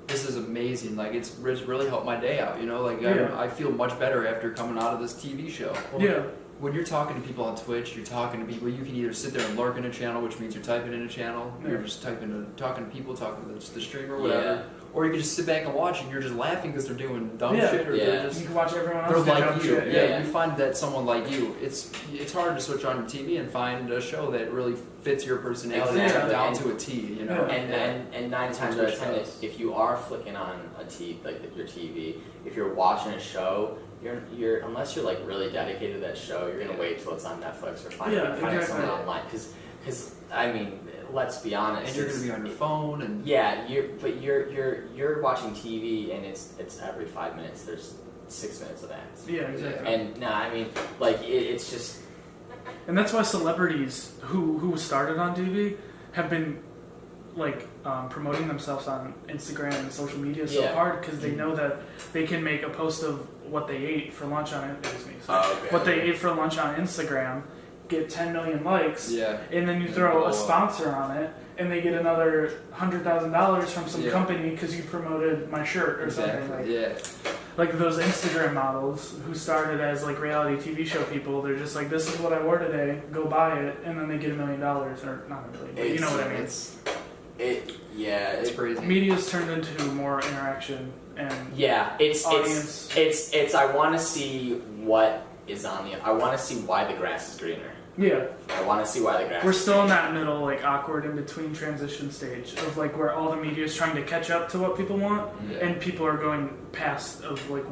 this is amazing." Like it's really helped my day out. You know, like Yeah. I feel much better after coming out of this TV show. Yeah. When you're talking to people on Twitch, you're talking to people. You can either sit there and lurk in a channel, which means you're typing in a channel. Yeah. You're just talking to people, talking to the streamer, whatever. Yeah. Or you can just sit back and watch, and you're just laughing because they're doing dumb Yeah. shit, or Yeah. they're just You can watch everyone else they're do like dumb you. shit. Yeah, Yeah. you find that someone like you. It's hard to switch on your TV and find a show that really fits your personality Exactly. down And- to a T. You know. Yeah. and 9 times out of 10, if you are flicking on your TV, if you're watching a show, you're unless you're like really dedicated to that show, you're gonna wait till it's on Netflix or find Yeah, something exactly. online because I mean, let's be honest. And you're going to be on your phone and Yeah, you're watching TV and it's every 5 minutes there's 6 minutes of ads. Yeah, exactly. And I mean, like it's just. And that's why celebrities who started on TV have been like promoting themselves on Instagram and social media so Yeah. hard because they know that they can make a post of what they ate for lunch on Okay. what they ate for lunch on Instagram, get 10 million likes, yeah. and then you And throw blow a up. sponsor on it, and they get another $100,000 from some Yeah. company because you promoted my shirt or something. Exactly. Yeah. Like those Instagram models who started as like reality TV show people, they're just like, this is what I wore today, go buy it, and then they get $1 million, or not $1 million, but you know what I mean. It's crazy. Media's turned into more interaction and It's audience. it's I want to see what is on the. I want to see why the grass is greener. Yeah, I want to see why the grass. we're is still in that middle, like awkward in between transition stage of like where all the media is trying to catch up to what people want, Yeah. and people are going past of like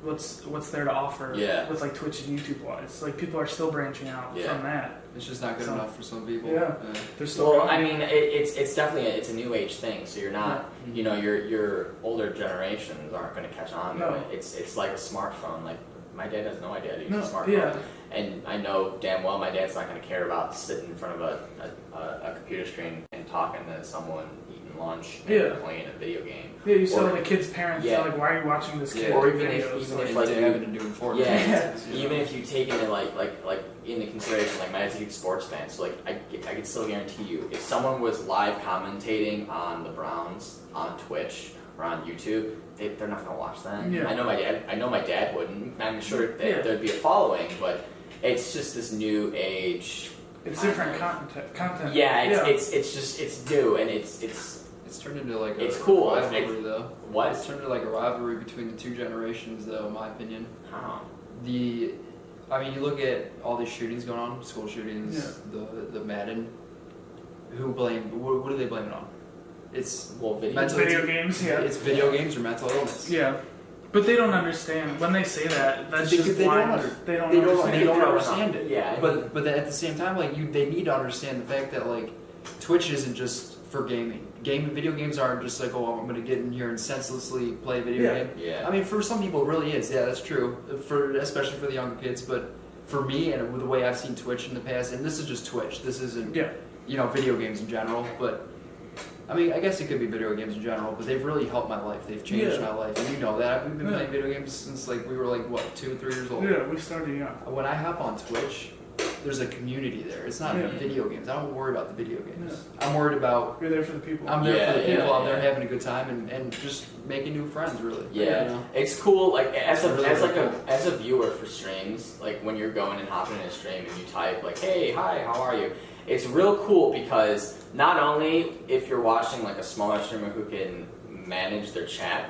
what's there to offer. Yeah. With like Twitch and YouTube wise, like people are still branching out Yeah. from that. It's just not good So- enough for some people. Yeah. They're still. Well, going. I mean, it's definitely it's a new age thing. So you're not, you know, your older generations aren't going to catch on to No. it. It's like a smartphone. Like my dad has no idea how to use No, a smartphone. yeah. And I know damn well my dad's not going to care about sitting in front of a computer screen and talking to someone eating lunch and Yeah. playing a video game. Yeah, you saw Or- the kid's parents. Yeah. They're like, "Why are you watching this kid?" Yeah. Or do even if- videos?" even Like, if, And like, dabbing and doing Fortnite. Yeah, dances, you even know? if you take into like into consideration, like my dad's a huge sports fan, so like I could still guarantee you, if someone was live commentating on the Browns on Twitch or on YouTube, they're not gonna watch that. Yeah. I know my dad wouldn't. I'm sure that Yeah. there'd be a following, but it's just this new age. it's kind different of- content. Yeah, it's just it's new and it's It's turned into like It's a cool. rivalry though. what? It's turned into like a rivalry between the two generations though, in my opinion. How? I mean, you look at all these shootings going on, school shootings, Yeah. the Madden. What do they blame it on? It's Well, video. mental. Video games, yeah. It's video games or mental illness. Yeah, but they don't understand when they say that. That's Because just they don't blind. under- They don't They don't, understand. they don't Yeah. understand it. Yeah. But then at the same time, like they need to understand the fact that like Twitch isn't just for gaming. Video games aren't just like, oh, I'm gonna get in here and senselessly play a video Yeah. game. Yeah. I mean, for some people, it really is. Yeah, that's true. Especially for the younger kids. But for me, and with the way I've seen Twitch in the past, and this is just Twitch. This isn't, Yeah, video games in general. But I mean, I guess it could be video games in general. But they've really helped my life. They've changed Yeah. my life, and you know that. We've been Yeah. playing video games since like we were like what 2, 3 years old. yeah. We started young. When I hop on Twitch, there's a community there. It's not Yeah. video games. I don't worry about the video games. I'm worried about. You're there for the people. I'm there for the Yeah, people. yeah, I'm there yeah. having a good time and just making new friends. Really. Yeah, You know? it's cool. Like as a Really, as like really a as a viewer for streams, like when you're going and hopping in a stream and you type like, "Hey, hi, how are you?" It's real cool because not only if you're watching like a smaller streamer who can manage their chat,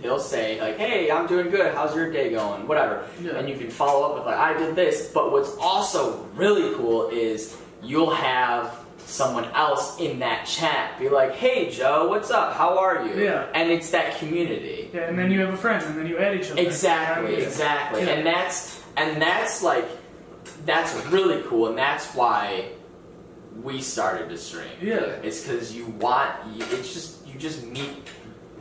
they'll say like, "Hey, I'm doing good. How's your day going?" Whatever, Yeah. and you can follow up with like, "I did this." But what's also really cool is you'll have someone else in that chat be like, "Hey Joe, what's up? How are you?" Yeah. And it's that community. Yeah, and then you have a friend, and then you add each other. Exactly, Yeah. exactly. Yeah. And that's like that's really cool, and that's why we started to stream. Yeah. It's because you just meet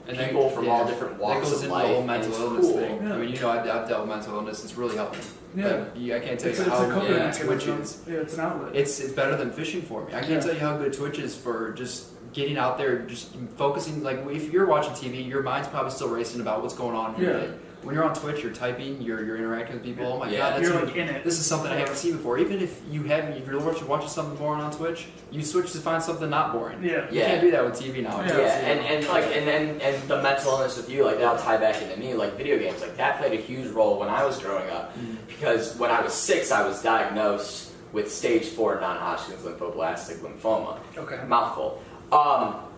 And people from all different That walks goes of into life. the whole and mental it's illness cool. thing. Yeah. I mean, I've dealt with mental illness. It's really helped me. Yeah. Like, I can't tell It's you a how coping good mechanism. Twitch is. Yeah, it's an outlet. It's better than fishing for me. I can't Yeah. tell you how good Twitch is for just getting out there, just focusing. Like if you're watching TV, your mind's probably still racing about what's going on in your Yeah. day. When you're on Twitch, you're typing, you're interacting with people. Oh my Yeah. god, that's You're even- like in it. this is something I haven't seen before. Even if you're watching something boring on Twitch, you switch to find something not boring. Yeah. You Yeah. can't do that with TV now. Yeah. Yeah, and the mental illness with you, like that'll tie back into me, like video games, like that played a huge role when I was growing up, because when I was 6, I was diagnosed with stage 4 non-Hodgkin's lymphoblastic lymphoma. Okay. Mouthful.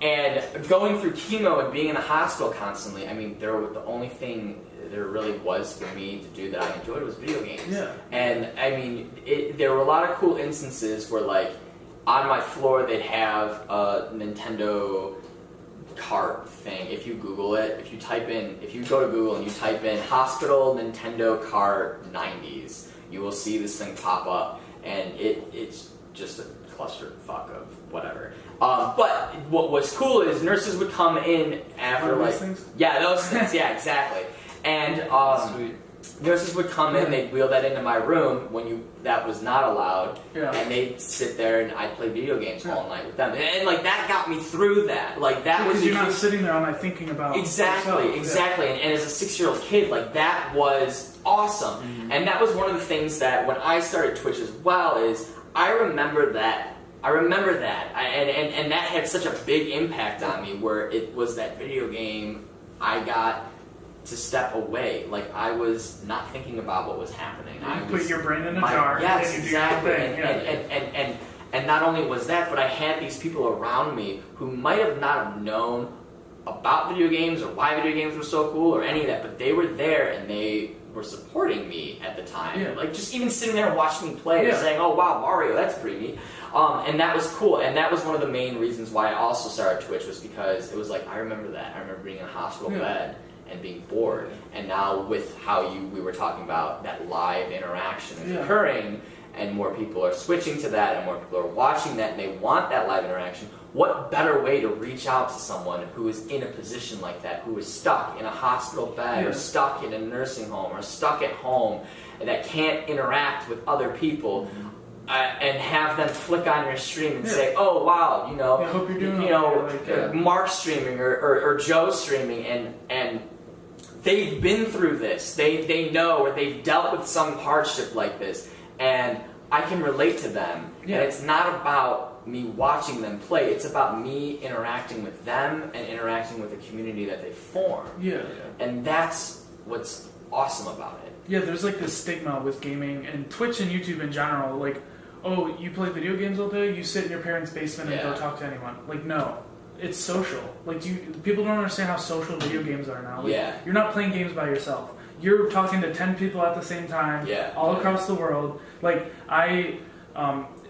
And going through chemo and being in the hospital constantly, I mean, the only thing there really was for me to do that I enjoyed was video games. Yeah. And I mean, there were a lot of cool instances where, like, on my floor they'd have a Nintendo cart thing. If you Google it, if you go to Google and you type in hospital Nintendo cart 90s, you will see this thing pop up, and it's just a clusterfuck of whatever. But what was cool is nurses would come in after Those like things? yeah, those things, yeah, exactly. And Sweet. nurses would come in, they'd wheel that into my room when that was not allowed, Yeah. and they'd sit there and I'd play video games all night with them, and like that got me through that. Like that was Because a you're not huge- sitting there all night thinking about Exactly, yourself. exactly. And as a 6-year-old kid, like that was awesome. And that was one of the things that when I started Twitch as well is I remember that. And that had such a big impact on me where it was that video game I got to step away. Like I was not thinking about what was happening. I You was, put your brain in a jar yes, and you exactly. do your thing. Yeah. And not only was that, but I had these people around me who might have not have known about video games or why video games were so cool or any of that, but they were there and they were supporting me at the time. Yeah. Like just even sitting there watching me play and Yeah. saying, "Oh wow, Mario, that's pretty neat." And that was cool. And that was one of the main reasons why I also started Twitch was because it was like I remember that. I remember being in a hospital Yeah. bed and being bored. And now with how we were talking about that live interaction is Yeah. occurring, and more people are switching to that, and more people are watching that, and they want that live interaction. What better way to reach out to someone who is in a position like that, who is stuck in a hospital bed, Yeah. or stuck in a nursing home, or stuck at home, and that can't interact with other people, and have them flick on your stream and Yeah. say, "Oh wow, you know, I hope you're doing you know, okay, like, Mark streaming or Joe streaming," and they've been through this. They know, or they've dealt with some hardship like this, and I can relate to them. Yeah. And it's not about me watching them play. It's about me interacting with them and interacting with the community that they form. Yeah. And that's what's awesome about it. Yeah, there's like this stigma with gaming and Twitch and YouTube in general. Like, oh, you play video games all day? You sit in your parents' basement and Yeah. don't talk to anyone. Like, no. It's social. Like, people don't understand how social video games are now. Like, Yeah. You're not playing games by yourself. You're talking to 10 people at the same time, Yeah. all across the world. Like,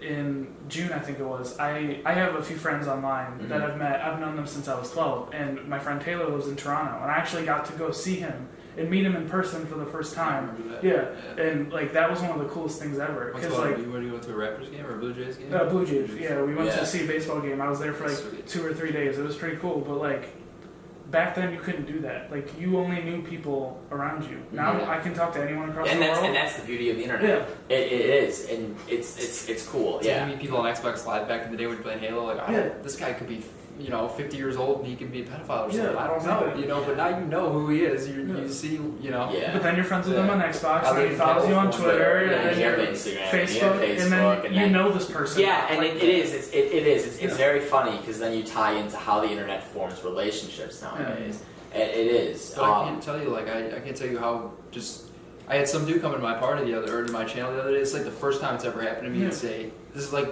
in June, I think it was, I have a few friends online that I've met. I've known them since I was 12, and my friend Taylor lives in Toronto, and I actually got to go see him and meet him in person for the first time. remember that. Yeah, and like that was one of the coolest things ever. What's Because about like you? What, do you went to a Raptors game or a Blue Jays game? Blue Jays, yeah, we went Yeah. to see a baseball game. I was there for like Sweet. 2 or 3 days. It was pretty cool, but like back then you couldn't do that. Like you only knew people around you. Now Mhm. I can talk to anyone across And the that's world. and that's the beauty of the internet. It is, and it's cool. So Yeah. you meet people on Xbox Live back in the day when you played Halo, like, I don't, Yeah. this guy could be, 50 years old and he could be a pedophile or something. Yeah, I don't know, exactly. but now you know who he is. You Yeah. see, Yeah. But then you're friends with Yeah. them on Xbox, I and live he in follows you on California. Twitter, Yeah, and you then have you're Instagram, Facebook, you have and then Facebook, and you then- know this person. Yeah, and Like, it is. It is. It's Yeah. very funny because then you tie into how the internet forms relationships nowadays. It is. But I can't tell you, like, I can't tell you how I had some dude come into my party or to my channel the other day. It's like the first time it's ever happened to me Yeah. and say, this is like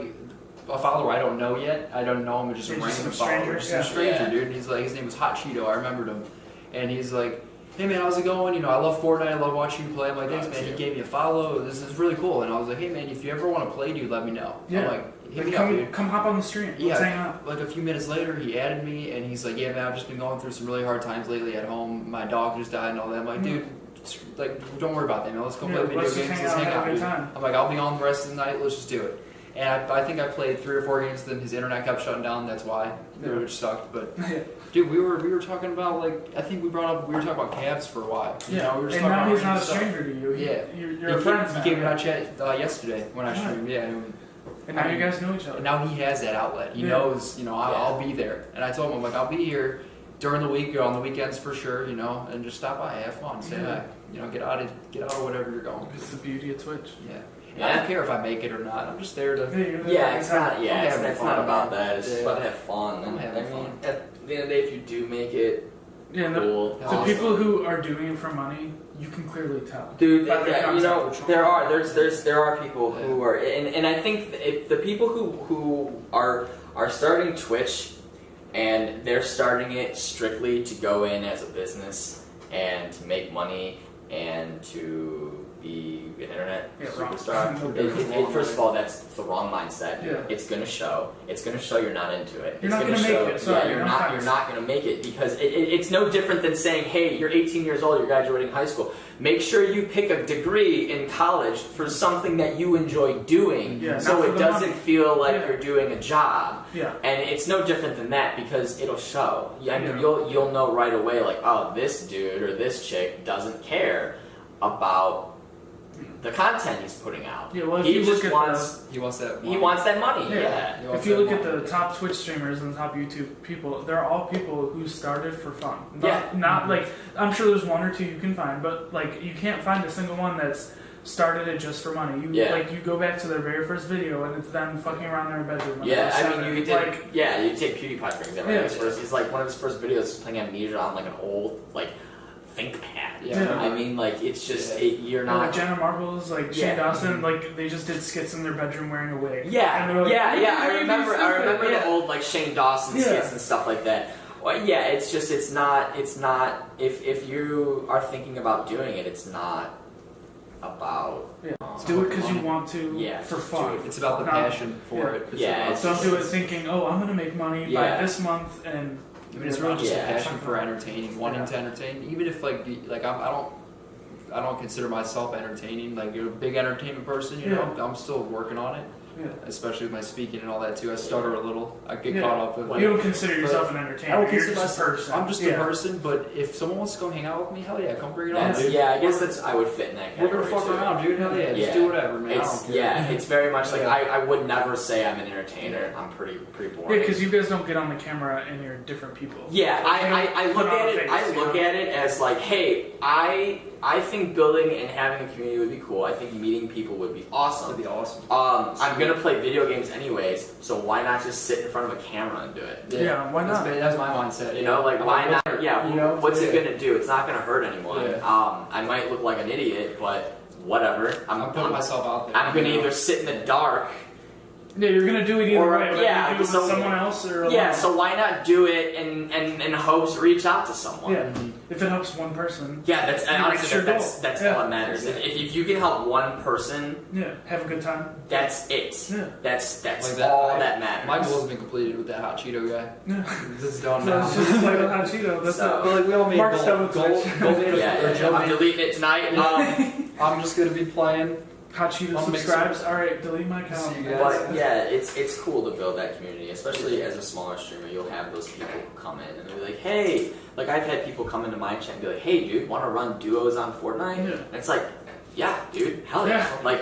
a follower I don't know yet. I don't know him, just a Yeah, just random some follower. stranger, Just yeah. some stranger, Yeah. dude. And he's like, his name was Hot Cheeto. I remembered him. And he's like, hey man, how's it going? I love Fortnite. I love watching you play. I'm like, thanks man. He gave me a follow. This is really cool. And I was like, hey man, if you ever want to play, dude, let me know. Yeah. I'm like, hit Like, me up, dude. come hop on the stream. Let's hang out. Like a few minutes later, he added me, and he's like, "Yeah, man, I've just been going through some really hard times lately at home. My dog just died and all that." I'm like, "Dude, like, don't worry about that, man. Let's go Yeah, play video let's games. just Let's hang hang out out, and dude." have a good time. I'm like, "I'll be on the rest of the night. Let's just do it." And I think I played 3 or 4 games. Then his internet kept shutting down. That's why, which sucked. But Yeah. dude, we were talking about I think we were talking about Cavs for a while. We were just and talking now about he's not a random stuff. stranger to you. Yeah. You're friends He now. came in our chat yesterday when I Yeah. streamed. Yeah. And now you guys know each other. And now he has that outlet. He Yeah. knows, I'll be there. And I told him, I'm like, I'll be here during the week or on the weekends for sure, and just stop by, have fun, say Yeah. hi. Get out of whatever you're going. It's the beauty of Twitch. Yeah. Yeah. I don't care if I make it or not. I'm just there to. Yeah, it's not. Yeah, I'm it's having not fun. about that. It's just Yeah. about to have fun. I'm And having I mean, fun. at the end of the day, if you do make it, Yeah, and the cool. Awesome. people who are doing it for money, you can clearly tell. Dude, By their content. there are people who are, and I think the people who are starting Twitch, and they're starting it strictly to go in as a business and to make money and to be an internet Yeah, wrong. superstar. No First of all, that's the wrong mindset. Yeah. It's gonna show. It's gonna show you're not into it. You're it's not gonna show, make it. Sorry, you're no not. offense. You're not gonna make it because it's no different than saying, hey, you're 18 years old, you're graduating high school. Make sure you pick a degree in college for something that you enjoy doing, Yeah, so not for it the doesn't money. feel like Yeah. you're doing a job. Yeah. And it's no different than that because it'll show. I mean, Yeah. you'll know right away, like, oh, this dude or this chick doesn't care about the content he's putting out. Yeah, well, if he you just look at wants He wants that. he wants that money. Yeah. Yeah. He wants If you that look at money. the top Twitch streamers and the top YouTube people, they're all people who started for fun. Yeah. Not like, I'm sure there's one or two you can find, but like you can't find a single one that's started it just for money. You Yeah. like you go back to their very first video and it's them fucking around their bedroom. when Yeah, they're I mean, you seven. did. Yeah, you take PewDiePie for example. Yeah. He's like one of his first videos is playing Amnesia on like an old like ThinkPad. Yeah. I mean, like it's just Yeah. you're Or like not. Jenna Marbles, like Yeah. Shane Dawson, like they just did skits in their bedroom wearing a wig. Yeah, And they're like, yeah. I "Maybe remember stupid." the old like Shane Dawson Yeah. skits and stuff like that. Well, yeah, it's not. If you are thinking about doing it, it's not about. Yeah. Do it because you want to, Yeah, for just fun. do it. It's about the Not- passion for yeah. it. It's Yeah, about- it's Don't do it just- thinking, oh, I'm gonna make money Yeah. by this month, and I mean, it's really just Yeah. a passion for entertaining, wanting Yeah. to entertain. Even if I don't consider myself entertaining. Like you're a big entertainment person, you know. I'm still working on it, yeah. especially with my speaking and all that too. I stutter a little. I get Yeah. caught up with. You don't consider yourself an I entertainer. don't You're consider just a myself. person. I'm just yeah. a person. But if someone wants to come hang out with me, hell yeah, come bring it on. Yeah. dude. Yeah, I guess that's I would fit in that We're category gonna fuck too. around, dude. Hell yeah, just Yeah. do whatever, man. I It's don't care. it's very much like Yeah. I would never say I'm an entertainer. I'm pretty Yeah, boring. because you guys don't get on the camera and you're different people. Yeah, I Put look on at a it. face, I you look know? at it as like, hey, I think building and having a community would be cool. I think meeting people would be awesome. That'd be awesome. I'm gonna play video games anyways, so why not just sit in front of a camera and do it? Yeah, why not? That's my mindset. You know, like why not? Yeah, You know, what's it yeah. gonna do? It's not gonna hurt anyone. Yeah. I might look like an idiot, but whatever. I'm putting myself out there. I'm gonna you know? either sit in the dark. Yeah, you're gonna do it either Or, way. Like yeah, you do it with so- someone else or alone. Yeah, so why not do it and hopes reach out to someone? Yeah, if it helps one person. Yeah, that's You honestly reach your that's goal. all Yeah. that matters. If you can help one person, Yeah, have a good time. that's it. Yeah. That's Like that, all I- that matters. My goal's been completed with that hot Cheeto guy. Yeah. It's done So now. it's just play with hot Cheeto. That's So- But like we all made Mark's done with goal Twitch. made Yeah, or Joe I'm made- deleting it tonight. I'm just gonna be playing. Hot Cheeto I'll make subscribes. All right, delete my account. See you guys. But yeah, it's cool to build that community, especially as a smaller streamer. You'll have those people who come in and they'll be like, "Hey," like I've had people come into my chat and be like, "Hey, dude, want to run duos on Fortnite?" Yeah. And it's like, "Yeah, dude, hell yeah!" Yeah. Like,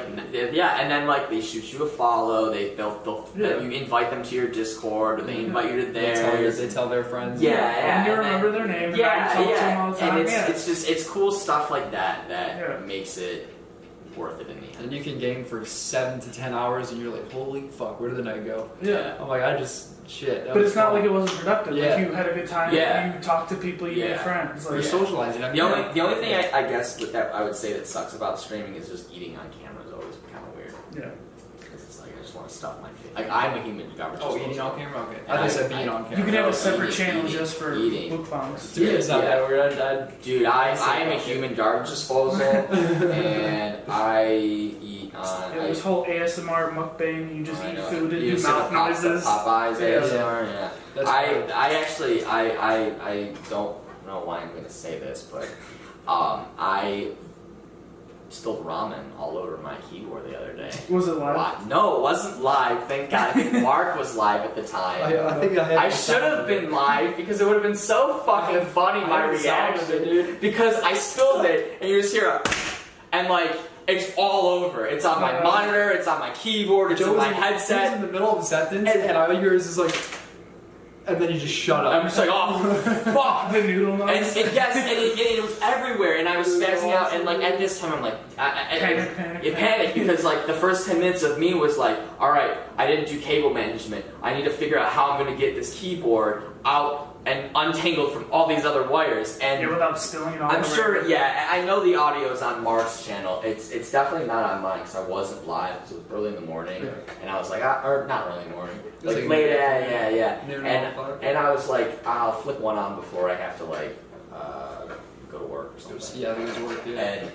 yeah, and then like they shoot you a follow. They'll Yeah. you invite them to your Discord or they Yeah. invite you to They theirs. tell their friends. Yeah, And you and remember then- their name. And Yeah, you talk to them all the time. and yeah. it's just it's cool stuff like that that Yeah. makes it worth it in the end. And you can game for 7 to 10 hours, and you're like, holy fuck, where did the night go? yeah. I'm like, shit. that But was it's not fun. like it wasn't productive. Yeah. Like you had a good time. Yeah. You talked to people. You Yeah. made friends. You're Like, socializing. I mean, The only thing I guess with that I would say that sucks about streaming is just eating on camera is always kind of weird yeah. because it's like I just want to stuff my face. Like I'm a human garbage. Oh, eating on camera? Okay. I thought you said being on camera. You can have No, a separate eating, channel eating, just for eating. mukbangs. To me, it's not Yeah. that weird. Dude, I am a human garbage disposal, and I eat on. Yeah, this whole ASMR mukbang, you just I eat know. food and You do see the mouth noises. Popeyes Yeah. ASMR, yeah. That's I don't know why I'm gonna say this, but I spilled ramen all over my keyboard the other day. Was it live? Live. No, it wasn't live. Thank God. I think Mark was live at the time. I think I had. I should have been live because it would have been so fucking funny, my I had the sound of reaction. it, dude. Because I spilled it, and you just hear a, and like, it's all over. It's on my monitor, it's on my keyboard, it's in my He was headset. in the middle of a sentence, and all you hear is like, and then you just shut up. I'm just like, oh, fuck. The noodle And, noise. yes, and it was everywhere, and I was spazzing out, and like at this time, I'm like, Panic. panic because like the first 10 minutes of me was like, all right, I didn't do cable management. I need to figure out how I'm going to get this keyboard out and untangled from all these other wires. And Yeah, without spilling it all I'm over. sure, yeah, I know the audio's on Mark's channel. It's definitely not on mine because I wasn't live because it was early in the morning, Yeah. and I was like, or not early in the morning, It was like like late, noon. yeah. Noon, And 1 o'clock. and I was like, I'll flip one on before I have to like go to work or something. Yeah, it was work. Yeah. And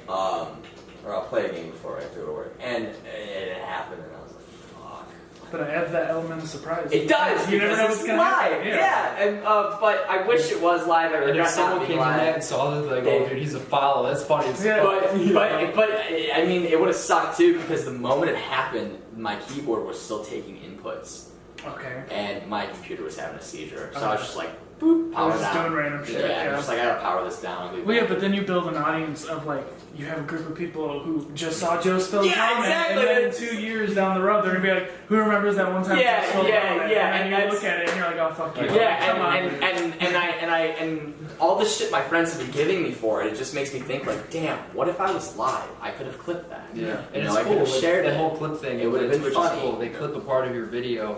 or I'll play a game before I have to go to work. And it happened, and I was like, fuck. But it adds that element of surprise. It does. You never know because what's it's gonna live. happen. Yeah. And but I wish it was live. I And if regret someone not came being in there live. and saw this, like, oh dude, he's a follow. That's funny. As Yeah. fuck. But I mean, it would have sucked too because the moment it happened, my keyboard was still taking inputs, Okay. and my computer was having a seizure. So I Okay. was just like, boop, I power was just doing down. random shit. Yeah, I'm just like I gotta power this down. Well, yeah, but then you build an audience of like you have a group of people who just saw Joe spell Yeah, comment, exactly. and then 2 years down the road they're gonna be like, "Who remembers that one time?" Yeah, Joe spelled yeah, comment?" yeah, And and then you that's- look at it and you're like, "Oh fuck you." Yeah, Come on. and all the shit my friends have been giving me for it, it just makes me think like, damn, what if I was live? I could have clipped that. Yeah, You and know, it's I cool. could've Like, shared the it. whole clip thing. It would've been Twitch is funny. cool. They clip a part of your video,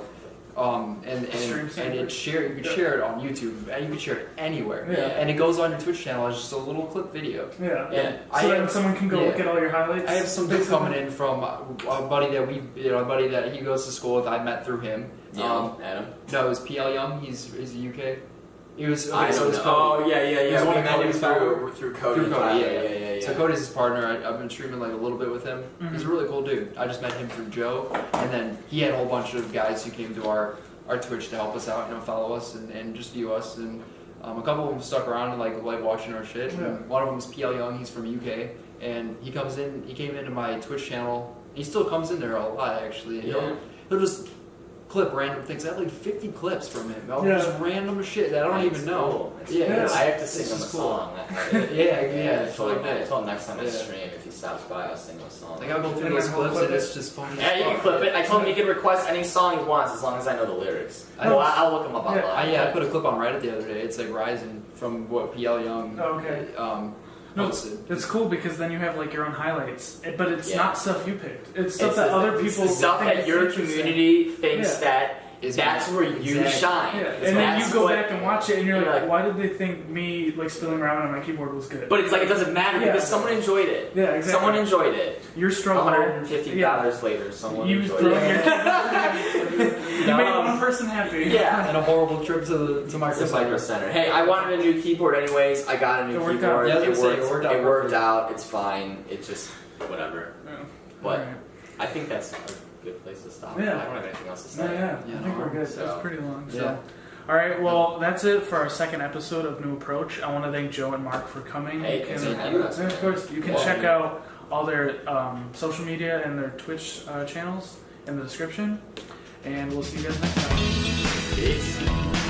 and Stream saver. it share. You could share it on YouTube. And you could share it anywhere. Yeah. And it goes on your Twitch channel as just a little clip video. Yeah. And So then someone can go yeah. look at all your highlights. I have some dude coming in from a buddy that a buddy that he goes to school with. I met through him. Adam. No, it was PL Young. He's UK. He was. Okay, I so don't it's know. Cody. Oh yeah. He's one We of met him Cody's followers. through Cody. Through Cody, yeah. So Cody's his partner. I've been streaming like a little bit with him. Mhm. He's a really cool dude. I just met him through Joe, and then he had a whole bunch of guys who came to our Twitch to help us out, follow us and just view us. And a couple of them stuck around and like watching our shit. Yeah. And one of them is PL Young. He's from UK, and he comes in. He came into my Twitch channel. He still comes in there a lot actually. And Yeah. he'll just clip random things. I have like 50 clips from him. Yeah. Just random shit that I don't That's even know. cool. That's Yeah, cool. it's- I have to sing it's him a just cool. song. Yeah, I told him. like I that. told him next time I Yeah. stream, if he stops by, I'll sing him a song. Like I'll go through And those then we'll clips clip and it. it's just funny. Yeah, you can clip it. I told him he can request any song he wants as long as I know the lyrics. I Well, know. I'll look him up Yeah. online. I put a clip on Reddit the other day. It's like Rising from what PL Young Oh, okay. No, posted. It's cool because then you have like your own highlights, but it's Yeah. not stuff you picked. It's stuff It's that the- other it's people the stuff think that is your interesting. community thinks Yeah. that Is that's where you exactly. shine. Yeah, It's and then you that's go what- back and watch it, and you're you're like, like- why did they think me like spilling around on my keyboard was good? But it's like it doesn't matter Yeah. because someone enjoyed it. Yeah, exactly. Someone enjoyed it. Your struggle. $150 later, someone You enjoyed throw it. you made one person happy. Yeah. And a horrible trip to It's Micro a Micro Center. Hey, I wanted a new keyboard anyways. I got a new It worked keyboard. out. Yeah, I was gonna say, It worked out. It's fine. It's just whatever. Yeah. But Alright. I think that's a good place to stop. Yeah. I don't have anything else to Yeah, say. yeah. Yeah, I think we're good. so- That's pretty long. So. Yeah. All right. Well, that's it for our second episode of New Approach. I want to thank Joe and Mark for coming. Hey, You thanks can- for having us. Yeah, of course. You can Yeah. check out all their social media and their Twitch channels in the description. And we'll see you guys next time. Peace.